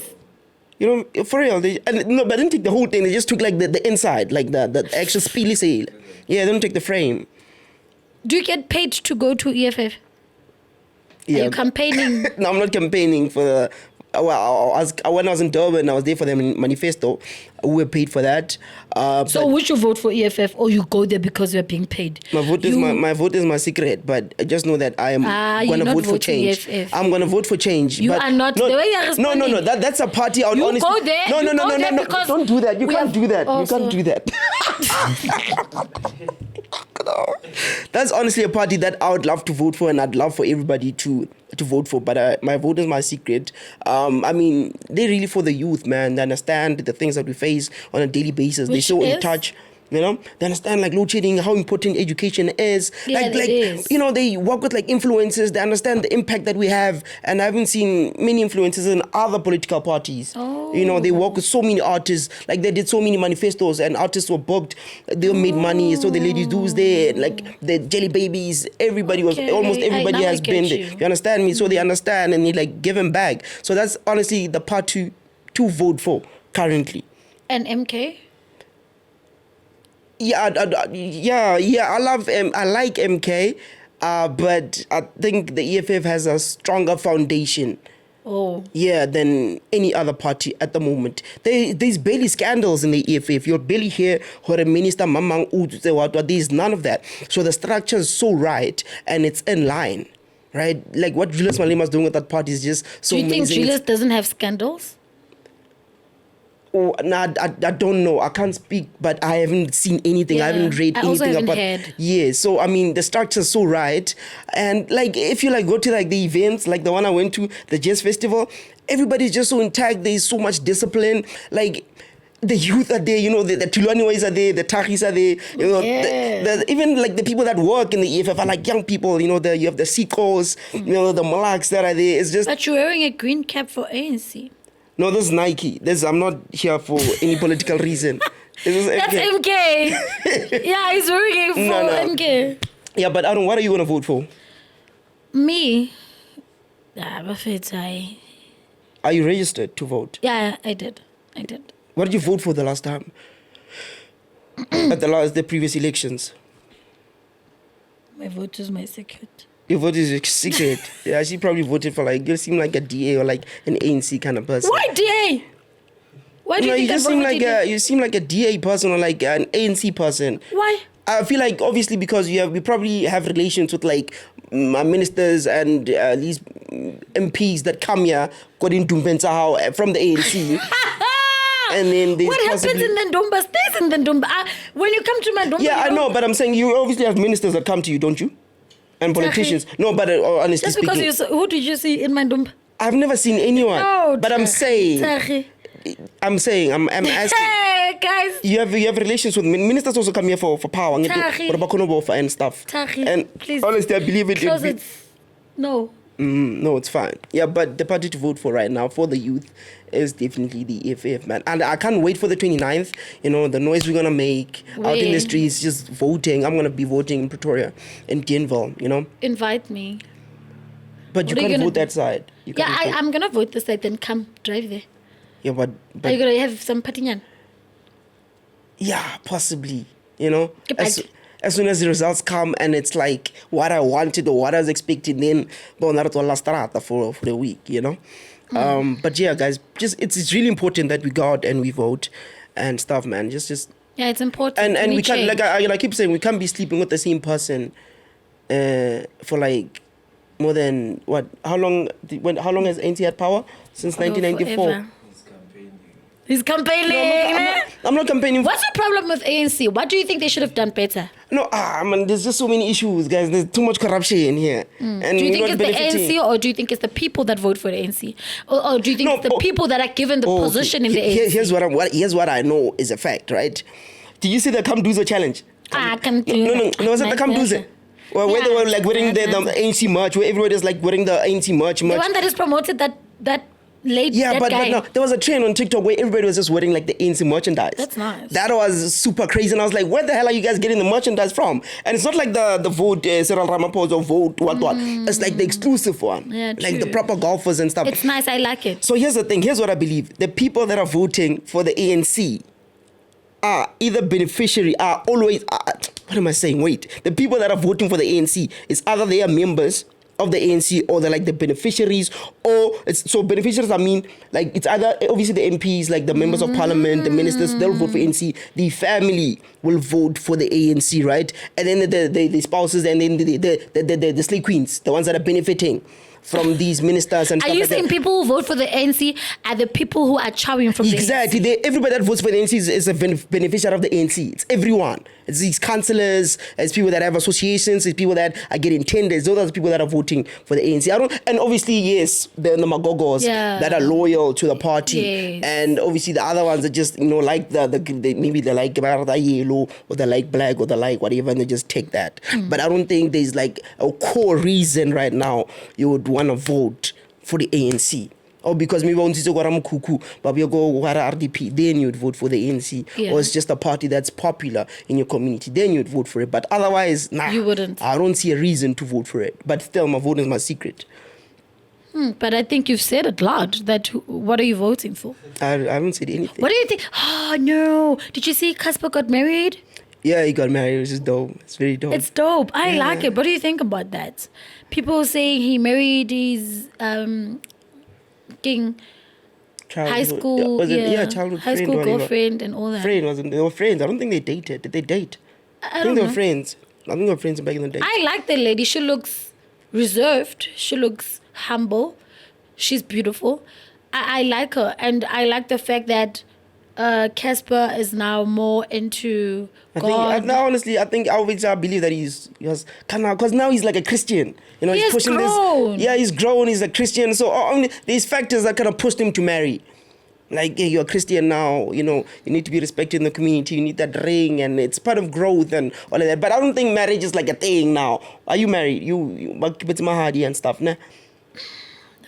For real. But they didn't take the whole thing. They just took like the inside, like the actual speely sale. Yeah, they don't take the frame. Do you get paid to go to EFF? Are Yeah. you campaigning? No, I'm not campaigning for when I was in Durban, I was there for the manifesto. We were paid for that. So would you vote for EFF or you go there because you're being paid? My vote is my secret, but I just know that I am going to vote for change. I'm going to vote for change. You are not. The way you're responding. No. That's a party. I would honestly. Go there. No. Don't do that. You can't do that. You can't do that. That's honestly a party that I would love to vote for, and I'd love for everybody to vote for. But my vote is my secret. I mean, they're really for the youth, man. They understand the things that we face on a daily basis. They're so in touch. You know, they understand like load shedding, how important education is. Yeah, like is. You know, they work with like influencers. They understand the impact that we have. And I haven't seen many influencers in other political parties. Oh. You know, they work with so many artists. Like they did so many manifestos, and artists were booked. They made money. So the ladies do there, like the Jelly Babies. Everybody was almost everybody has been there. You understand me? So they understand and they like give them back. So that's honestly the part to vote for currently. And MK. Yeah, I like MK, but I think the EFF has a stronger foundation. Oh. Yeah, than any other party at the moment. There's barely scandals in the EFF. You'll barely hear where a minister Mamang Utu. There's none of that. So the structure is so right and it's in line, right? Like what Julius Malema is doing with that party is just so amazing. Do you think Julius doesn't have scandals? Oh, I don't know. I can't speak, but I haven't seen anything. Yeah, I haven't read I also anything haven't about. heard. Yeah, so I mean, the structure's so right, and like if you like go to like the events, like the one I went to, the Jazz Festival, everybody's just so intact. There's so much discipline. Like the youth are there, you know, the Tulaniwais are there, the Thakgis are there, you know, even like the people that work in the EFF are like young people. You know, you have the Sikos, you know, the Malaks that are there. It's just. But you're wearing a green cap for ANC. No, this is Nike. I'm not here for any political reason. That's MK. Yeah, he's wearing it for MK. Yeah, but Aaron, what are you going to vote for? Me? Are you registered to vote? Yeah, I did. What did you vote for the last time? At the previous elections? My vote is my secret. Your vote is secret. Yeah, she probably voted for like, you seem like a DA or like an ANC kind of person. Why DA? Why do you think you seem like a DA person or like an ANC person. Why? I feel like obviously because we probably have relations with like ministers and these MPs that come here, got into Mpentsahau from the ANC. And then what happens in Ndumba stays in Ndumba. When you come to Ndumba. Yeah, I know, but I'm saying you obviously have ministers that come to you, don't you? And politicians. No, but honestly just speaking. Just because who did you see in Ndumba? I've never seen anyone. No, but I'm saying. I'm asking. Hey, guys. You have relations with ministers also come here for power and stuff. And please. Honestly, I believe it. No. No, it's fine. Yeah, but the party to vote for right now for the youth is definitely the EFF, man. And I can't wait for the 29th. You know, the noise we're going to make out in the streets, just voting. I'm going to be voting in Pretoria, in Grenville, you know. Invite me. But you can't vote that side. I'm going to vote this side, then come drive there. Yeah, but are you going to have some patinyan? Yeah, possibly. You know, as soon as the results come and it's like what I wanted or what I was expecting, then for the week, you know. But yeah, guys, it's really important that we go out and we vote and stuff, man. Just yeah, it's important. And we can't, like I keep saying, we can't be sleeping with the same person for like more than what? How long has ANC had power? Since 1994. Forever. He's campaigning. No, I'm not campaigning. What's the problem with ANC? What do you think they should have done better? No, man, there's just so many issues, guys. There's too much corruption here. And do you think it's the ANC or do you think it's the people that vote for the ANC? Or do you think it's the people that are given the position in the ANC? Here's what I know is a fact, right? Did you see the Kamduzo challenge? No, was it the Kamduzo? Where they were like wearing the ANC merch, where everybody is like wearing the ANC merch. The one that is promoted that late. Yeah, but no, there was a trend on TikTok where everybody was just wearing like the ANC merchandise. That's nice. That was super crazy, and I was like, where the hell are you guys getting the merchandise from? And it's not like the vote Cyril Ramaphosa vote what. It's like the exclusive one, like the proper golfers and stuff. It's nice. I like it. So here's the thing. Here's what I believe: the people that are voting for the ANC are either beneficiary. What am I saying? Wait, the people that are voting for the ANC is either they are members of the ANC, or they're like the beneficiaries, or so beneficiaries, I mean, like it's either obviously the MPs, like the members of parliament, the ministers, they'll vote for ANC. The family will vote for the ANC, right? And then the spouses, and then the slave queens, the ones that are benefiting from these ministers and Are stuff you like saying that. people who vote for the ANC are the people who are chowing from Exactly. the ANC? Everybody that votes for the ANC is a beneficiary of the ANC. It's everyone. It's these councillors, it's people that have associations, it's people that are getting tenders. Those are the people that are voting for the ANC. And obviously, yes, the Magogos that are loyal to the party. Yes. And obviously the other ones are just, like maybe they like yellow, or they like black, or they like whatever, and they just take that. But I don't think there's like a core reason right now you would want to vote for the ANC. Or because maybe on Kuku, but you go RDP, then you'd vote for the ANC. Yeah. Or it's just a party that's popular in your community, then you'd vote for it. But otherwise, nah. You wouldn't. I don't see a reason to vote for it. But still, my vote is my secret. But I think you've said it loud. What are you voting for? I haven't said anything. What do you think? Oh, no. Did you see Casper got married? Yeah, he got married, which is dope. It's very dope. It's dope. I like it. What do you think about that? People saying he married his king high school, childhood high friend, school whatever. girlfriend and all that. Friend, wasn't they were friends. I don't think they dated. Did they date? I I don't think they know. were friends. I think they were friends back in the day. I like the lady. She looks reserved. She looks humble. She's beautiful. I like her, and I like the fact that Casper is now more into God. I think I believe that he has because now he's like a Christian. He he's has pushing grown. this. Yeah, he's grown. He's a Christian. So these factors that kind of pushed him to marry. Like, hey, you're a Christian now. You need to be respected in the community. You need that ring, and it's part of growth and all of that. But I don't think marriage is like a thing now. Are you married? You it's mahadi and stuff, nah?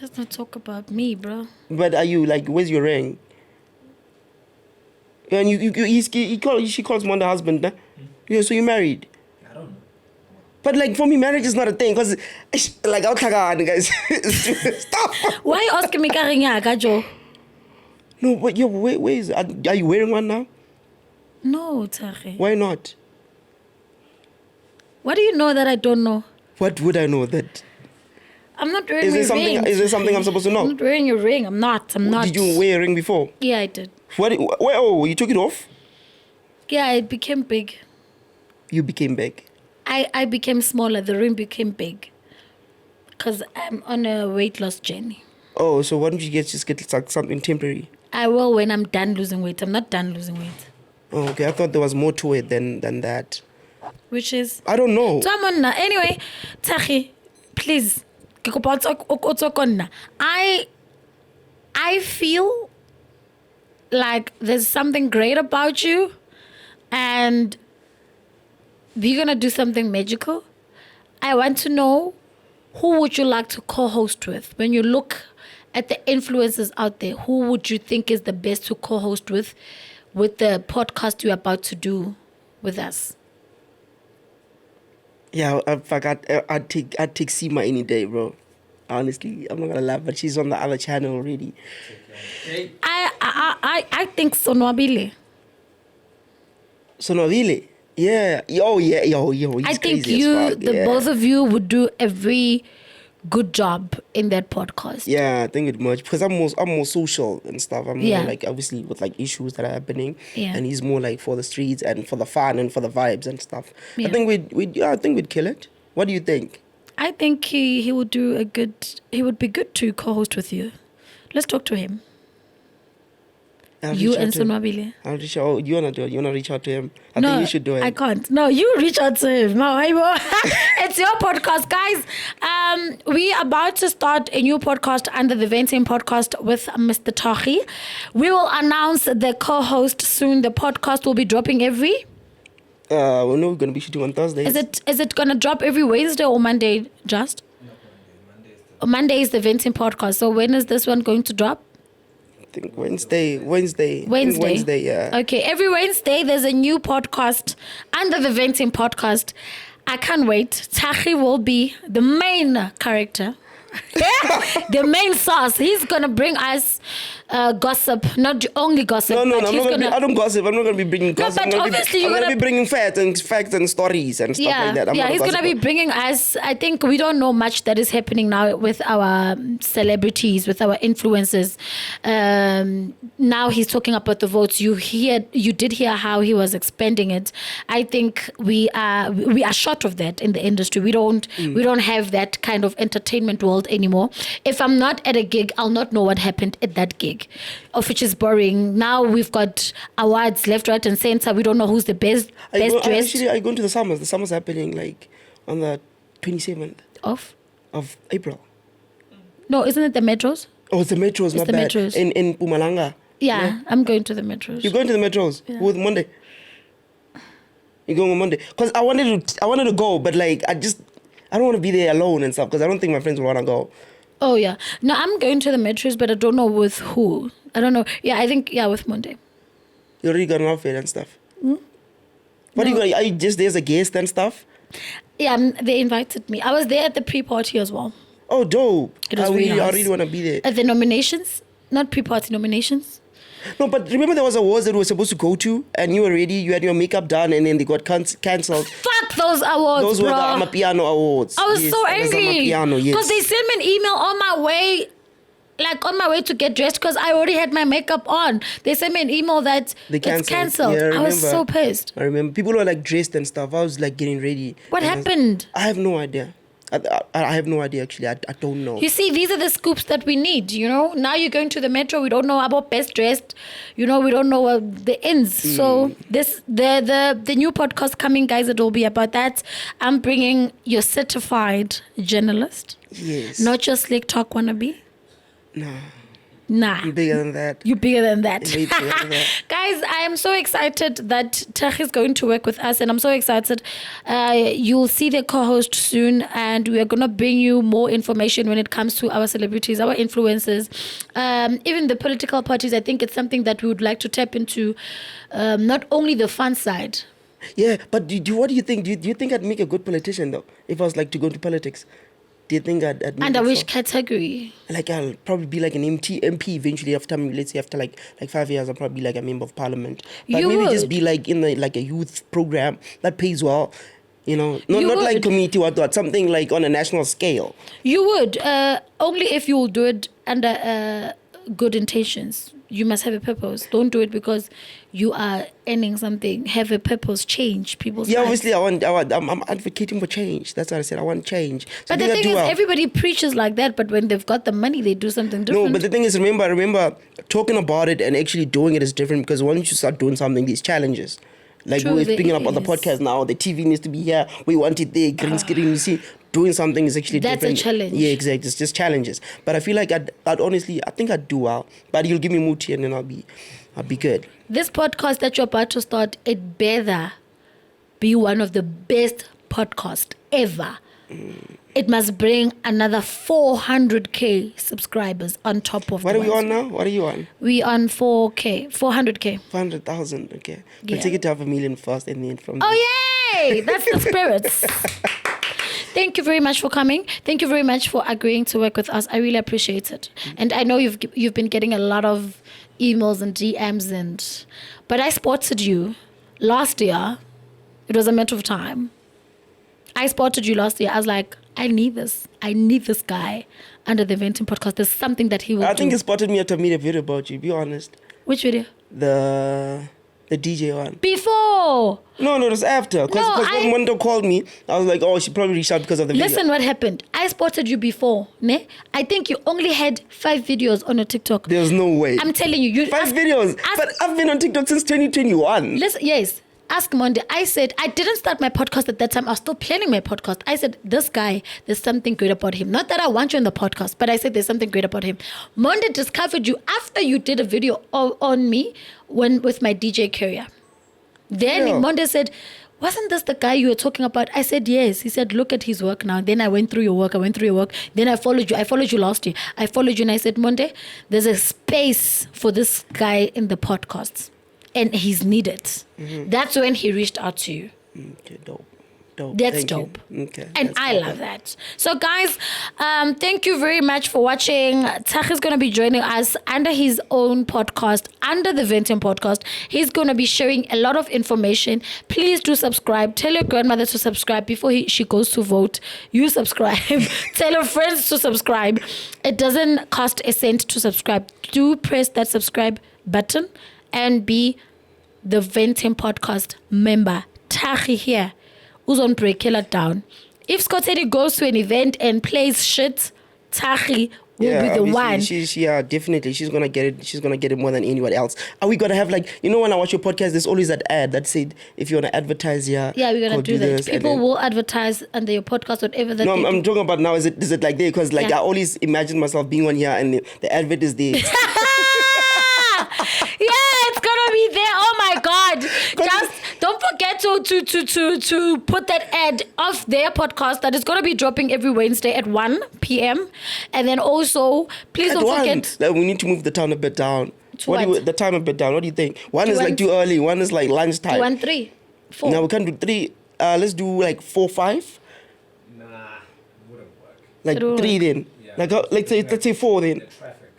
Let's not talk about me, bro. But are you like? Where's your ring? And she calls him the husband, nah? Yeah, so you married. I don't know. But like for me, marriage is not a thing because like I'll guys. Stop. Why are you asking me, Karinya, Joe? No, but where is are you wearing one now? No, Thakgi. Why not? What do you know that I don't know? What would I know that? I'm not wearing Is my there something? ring. Is there something I'm supposed to I'm know? not wearing a ring. I'm not. Did you wear a ring before? Yeah, I did. What? Oh, you took it off. Yeah, it became big. You became big. I became smaller. The ring became big. Because I'm on a weight loss journey. Oh, so why don't you just get like something temporary? I will when I'm done losing weight. I'm not done losing weight. Oh, okay. I thought there was more to it than that. Which is... I don't know. So I'm on now. Anyway, Thakgi, please. I feel like there's something great about you and we're going to do something magical. I want to know, who would you like to co-host with? When you look at the influencers out there, who would you think is the best to co-host with the podcast you're about to do with us? Yeah, I'd take Seema any day, bro. Honestly, I'm not gonna lie, but she's on the other channel already. Okay. I think Sonwabile. Sonwabile? Yeah. Yo. He's I think crazy as fuck. both of you would do a very good job in that podcast. Yeah, I think it much because I'm more social and stuff. I'm Yeah. more like obviously with like issues that are happening, Yeah. and he's more like for the streets and for the fun and for the vibes and stuff. Yeah. I think we'd kill it. What do you think? I think he would be good to co-host with you. Let's talk to him. I'll You reach out and to him. Sonwabile. I'll reach out. Oh, you wanna do it? You wanna reach out to him? I No, think you should do it. I can't. No, you reach out to him. No, it's your podcast, guys. We are about to start a new podcast under the Venting Podcast with Mr. Thakgi. We will announce the co-host soon. The podcast will be dropping every... We know we're gonna be shooting on Thursdays. Is it gonna drop every Wednesday or Monday? Just Monday is the Venting Podcast. So when is this one going to drop? I think Wednesday. I think Wednesday. Wednesday, yeah. Okay, every Wednesday there's a new podcast under the Venting Podcast. I can't wait. Thakgi will be the main character. The main source. He's gonna bring us gossip, not only gossip. No, but I don't gossip. I'm not gonna be bringing gossip. but obviously I'm gonna be bringing facts and stories and stuff like that. He's gonna be bringing us. I think we don't know much that is happening now with our celebrities, with our influencers. Now he's talking about the votes. You did hear how he was expanding it. I think we are short of that in the industry. We don't have that kind of entertainment world anymore. If I'm not at a gig, I'll not know what happened at that gig, of which is boring. Now we've got awards left, right, and center. We don't know who's the best dressed. I go into the summers. The summer's happening like on the 27th of April. No, isn't it the metros? Oh, it's the metros. It's my the bad. metros. In Pumalanga. Yeah, I'm going to the metros. You're going to the metros? Yeah. With Monday? You're going on Monday? Because I wanted to go, but like I don't want to be there alone and stuff because I don't think my friends will want to go. Oh yeah, no, I'm going to the metros, but I don't know with who. I don't know. Yeah, I think with Monday. You already got an outfit and stuff. What are you going? Are you just there as a guest and stuff? Yeah, they invited me. I was there at the pre-party as well. Oh, dope! It was really nice. I really want to be there. At the nominations, not pre-party nominations. No, but remember there was awards that we were supposed to go to, and you were ready. You had your makeup done, and then they got cancelled. Fuck those awards, Those were the Amapiano awards. I was so angry because they sent me an email on my way to get dressed because I already had my makeup on. They sent me an email that it's cancelled. Yeah, I was so pissed. I remember people were like dressed and stuff. I was like getting ready. What happened? I have no idea. I have no idea actually. I don't know. You see, these are the scoops that we need, Now you're going to the metro. We don't know about best dressed. We don't know the ins. So the new podcast coming, guys, it will be about that. I'm bringing your certified journalist. Yes. Not your slick talk wannabe. Nah. I'm bigger than that. You're bigger than that. Way bigger than that. Guys, I am so excited that Thakgi is going to work with us, and I'm so excited. You'll see the co-host soon, and we are going to bring you more information when it comes to our celebrities, our influencers, even the political parties. I think it's something that we would like to tap into, not only the fun side. Yeah, but what do you think? Do you think I'd make a good politician, though, if I was like to go into politics? Do you think I'd make Under which category? Like I'll probably be like an MP eventually after let's say after like 5 years I'll probably be like a member of parliament. But maybe just be like in like a youth program that pays well, not like community what something like on a national scale. You would only if you will do it under good intentions. You must have a purpose. Don't do it because you are earning something. Have a purpose. Change people's lives. Obviously, I'm advocating for change. That's what I said. I want change. So but the thing is, everybody preaches like that. But when they've got the money, they do something different. No, but the thing is, remember, talking about it and actually doing it is different because once you start doing something, these challenges. Like we're speaking up on the podcast now, the TV needs to be here. We want it there. Green screen. You see, doing something is actually that's different. That's a challenge. Yeah, exactly. It's just challenges. But I feel like I'd honestly, I think I'd do well. But you'll give me Muti and then I'll be good. This podcast that you're about to start, it better be one of the best podcasts ever. It must bring another 400k subscribers on top of what are we on now? What are you on? We on 400k. 400,000, okay. We'll take it to 500,000 first and then from yay! That's the spirits. Thank you very much for coming. Thank you very much for agreeing to work with us. I really appreciate it. And I know you've been getting a lot of emails and DMs but I spotted you last year. It was a matter of time. I spotted you last year. I was like, I need this guy under the Venting podcast. There's something that he will do. I think he spotted me after I made a video about you, be honest. Which video? The DJ one. Before! No, it was after. Because when Mondo called me, I was like, she probably reached out because of the video. Listen what happened. I spotted you before, ne? I think you only had 5 videos on your TikTok. There's no way. I'm telling you. 5 videos? But I've been on TikTok since 2021. Listen, yes. Ask Monday. I said, I didn't start my podcast at that time. I was still planning my podcast. I said, this guy, there's something great about him. Not that I want you on the podcast, but I said there's something great about him. Monday discovered you after you did a video on me with my DJ career. Then Monday said, wasn't this the guy you were talking about? I said, yes. He said, look at his work now. Then I went through your work. Then I followed you. I followed you last year. I followed you and I said, Monday, there's a space for this guy in the podcasts. And he's needed. Mm-hmm. That's when he reached out to you. Okay, dope. Dope. That's Thank dope. You. Okay. And that's I dope. love that. So, guys, thank you very much for watching. Thakgi is going to be joining us under his own podcast, under the Venting Podcast. He's going to be sharing a lot of information. Please do subscribe. Tell your grandmother to subscribe before she goes to vote. You subscribe. Tell your friends to subscribe. It doesn't cost a cent to subscribe. Do press that subscribe button and be the Venting Podcast member. Thakgi here. Who's on break, kill it down. If Scott Eddie goes to an event and plays shit, Thakgi will be the one. Definitely. She's gonna get it. She's gonna get it more than anyone else. Are we gonna have when I watch your podcast, there's always that ad that said if you wanna advertise here. Yeah, we're gonna do that. This, People will advertise under your podcast, whatever that. No, they I'm do. talking about now. Is it like there? Because I always imagine myself being on here and the advert is there. Yeah, it's gonna be there. Oh my God! Just don't forget to put that ad of their podcast that is gonna be dropping every Wednesday at 1 p.m. And then also, please don't forget. We need to move the time a bit down. The time a bit down. What do you think? One is too early. One is lunchtime. 1, 3, 4. No, we can't do 3. Let's do 4, 5. Nah, wouldn't work. It won't 3 work. then. Yeah. Let's say 4 then. The traffic.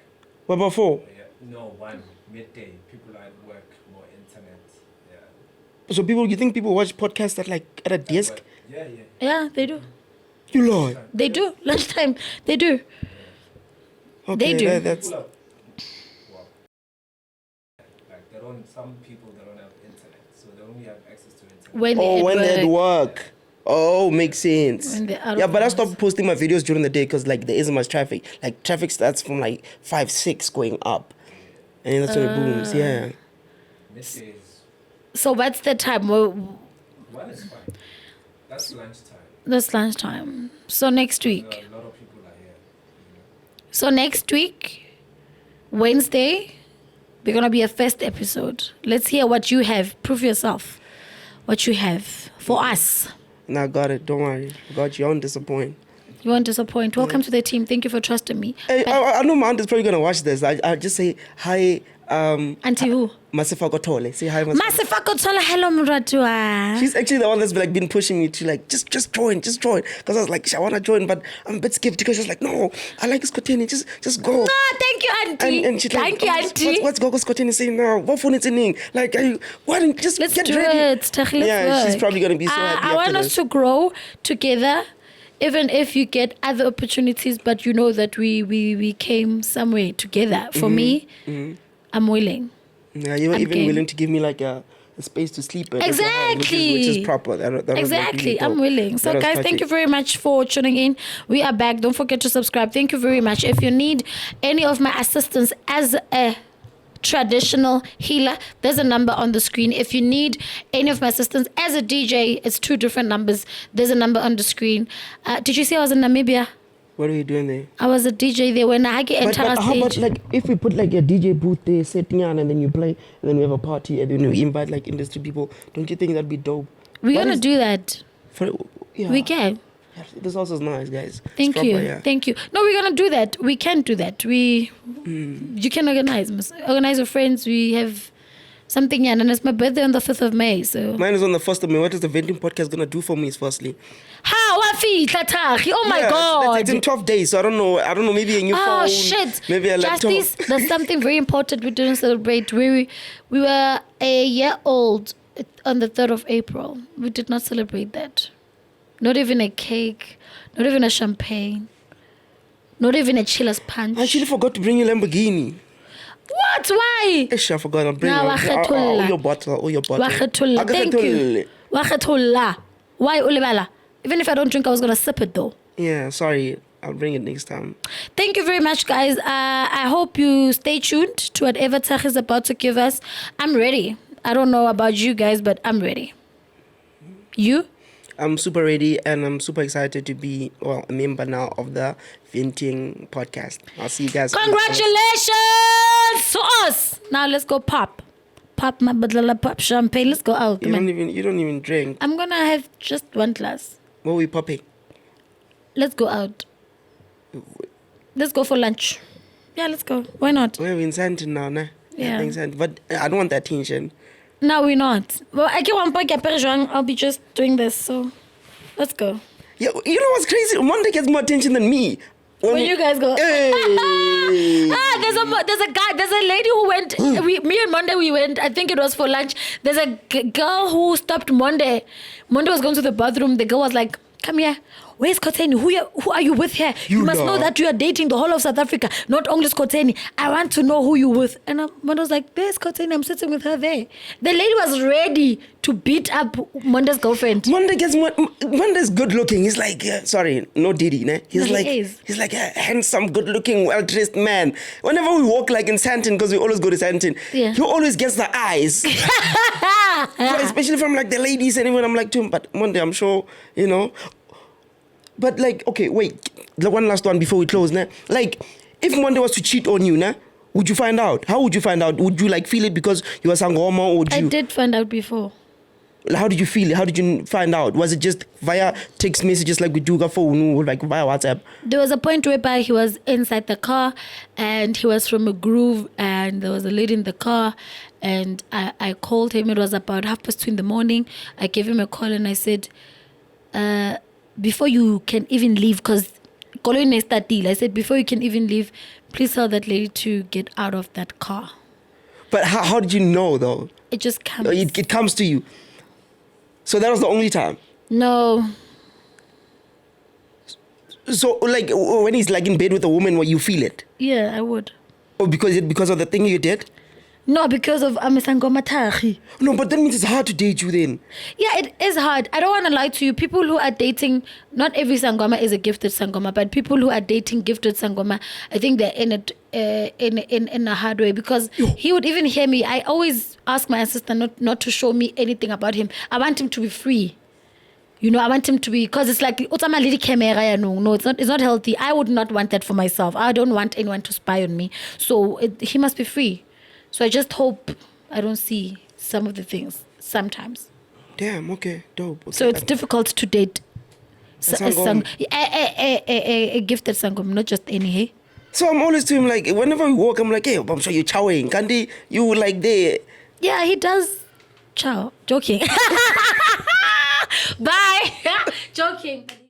What about 4? Yeah. No, 1 midday. People are at work, more internet. Yeah. So you think people watch podcasts at a desk? Yeah. Yeah, they do. You Lord. They do. Lunchtime, they do. Okay, They do. That's People are, well, they don't. Some people they don't have internet, so they only have access to internet. When they're at work. Oh, makes sense. When they're out Yeah, of but I hours. stopped posting my videos during the day because there isn't much traffic. Traffic starts from 5, 6 going up, and then that's when it booms. Yeah. Midday is So what's the time? Well, 1 is fine. That's lunchtime. that's lunchtime. So next week. A lot of people are here. So next week, Wednesday, we're gonna be a first episode. Let's hear what you have. Prove yourself. What you have for us. Nah, got it. Don't worry. I got you. I won't disappoint. You won't disappoint. Welcome to the team. Thank you for trusting me. Hey, I know my aunt is probably gonna watch this. I just say hi. Auntie who? Masifa Kotole. Say hi, Masifa. Masifako Tola, hello Muratua. She's actually the one that's been pushing me to just join. Because I was like, I wanna join, but I'm a bit skeptical. Because she's like, no, I like Skoteni. Just go. Ah, thank you, Auntie. And she's Thank like, you, Auntie. What's Gogo Skoteni saying now? What phone is in? Why don't you just Let's get do ready? it. Thakgi, let's Yeah, she's work. probably gonna be so happy. I want after us this. to grow together, even if you get other opportunities, but you know that we came somewhere together. For me, I'm willing. Yeah, you're I'm even game. willing to give me a space to sleep in. Exactly. Which is proper. That was Exactly, really I'm dope. willing. So, That was guys, thank you very much for tuning in. We are back. Don't forget to subscribe. Thank you very much. If you need any of my assistance as a traditional healer, there's a number on the screen. If you need any of my assistance as a DJ, it's 2 different numbers. There's a number on the screen. Did you see I was in Namibia? What are you doing there? I was a DJ there when I But entered how stage. about if we put a DJ booth there, setting on, and then you play, and then we have a party, and then we invite industry people? Don't you think that'd be dope? We're What going to is- do that. Yeah. We can. Yeah, this house is nice, guys. It's Thank proper, you. yeah. Thank you. No, we're going to do that. We can do that. You can organize. Organize your friends. We have something, and it's my birthday on the 5th of May. So Mine is on the 1st of May. What is the vending podcast gonna do for me? Is firstly. how I feel, Thakgi? Oh my Yeah, God! It's in 12 days, so I don't know. Maybe a new phone. Oh shit! Maybe a laptop. Justice, there's something very important we didn't celebrate. We were a year old on the 3rd of April. We did not celebrate that. Not even a cake. Not even a champagne. Not even a chiller's punch. I actually forgot to bring you Lamborghini. What? Why? Ish, I forgot. I'll bring No, all your bottle. Wakhethulla. Thank you. Wakhethulla. Why ulibala? Even if I don't drink, I was gonna sip it though. Yeah, sorry. I'll bring it next time. Thank you very much, guys. I hope you stay tuned to whatever Thakgi is about to give us. I'm ready. I don't know about you guys, but I'm ready. You? I'm super ready and I'm super excited to be a member now of the Venting podcast. I'll see you guys. Congratulations to us. Now let's go pop. Pop my badlala pop champagne. Let's go out, You man. don't even drink. I'm gonna have just 1 glass. What are we popping? Let's go out. Let's go for lunch. Yeah, let's go. Why not? We're in Sandton now, nah? Yeah. In Sandton. But I don't want that tension. No, we're not. Well, I'll be just doing this, so Let's go. Yeah, you know what's crazy? Monday gets more attention than me. When you guys go, Hey. there's a lady who went. Me and Monday we went. I think it was for lunch. There's a girl who stopped Monday. Monday was going to the bathroom. The girl was like, "Come here. Where's Koteni? Who are you with here? You must know that you are dating the whole of South Africa, not only Koteni. I want to know who you with." And Monday was like, "There's Koteni. I'm sitting with her there." The lady was ready to beat up Monday's girlfriend. Monday's good looking. He's like, sorry, no Diddy, ne? He's No, like, he is. he's like a handsome, good looking, well dressed man. Whenever we walk like in Sandton, because we always go to Sandton, he always gets the eyes. So especially from like the ladies and everyone, I'm like to him, but Monday, I'm sure, you know. But like, okay, wait, the one last one before we close, nah? Like, if Monday was to cheat on you, nah, would you find out? How would you find out? Would you like feel it because you were sangoma, or would you? I did find out before. How did you feel it? How did you find out? Was it just via text messages like we do phone, or like via WhatsApp? There was a point whereby he was inside the car and he was from a groove and there was a lady in the car and I called him. It was about 2:30 in the morning. I gave him a call and I said, before you can even leave, because I said, before you can even leave, please tell that lady to get out of that car. But how did you know though? It just comes. It comes to you. So that was the only time? No. So like when he's like in bed with a woman, where you feel it? Yeah, I would. Or because of the thing you did? No, because of Sangoma Thakgi. No, but that means it's hard to date you then. Yeah, it is hard. I don't want to lie to you. People who are dating, not every Sangoma is a gifted Sangoma, but people who are dating gifted Sangoma, I think they're in it in a hard way, because he would even hear me. I always ask my assistant not to show me anything about him. I want him to be free. You know, I want him to be, because it's like, no, it's not healthy. I would not want that for myself. I don't want anyone to spy on me. So he must be free. So I just hope I don't see some of the things sometimes. Damn, okay, dope. Okay. So it's difficult to date a gifted sangom, not just any, hey? So I'm always to him like, whenever we walk, I'm like, hey, I'm sure you're chowing. Candy, you like there. Yeah, he does chow. Joking. Bye. Joking.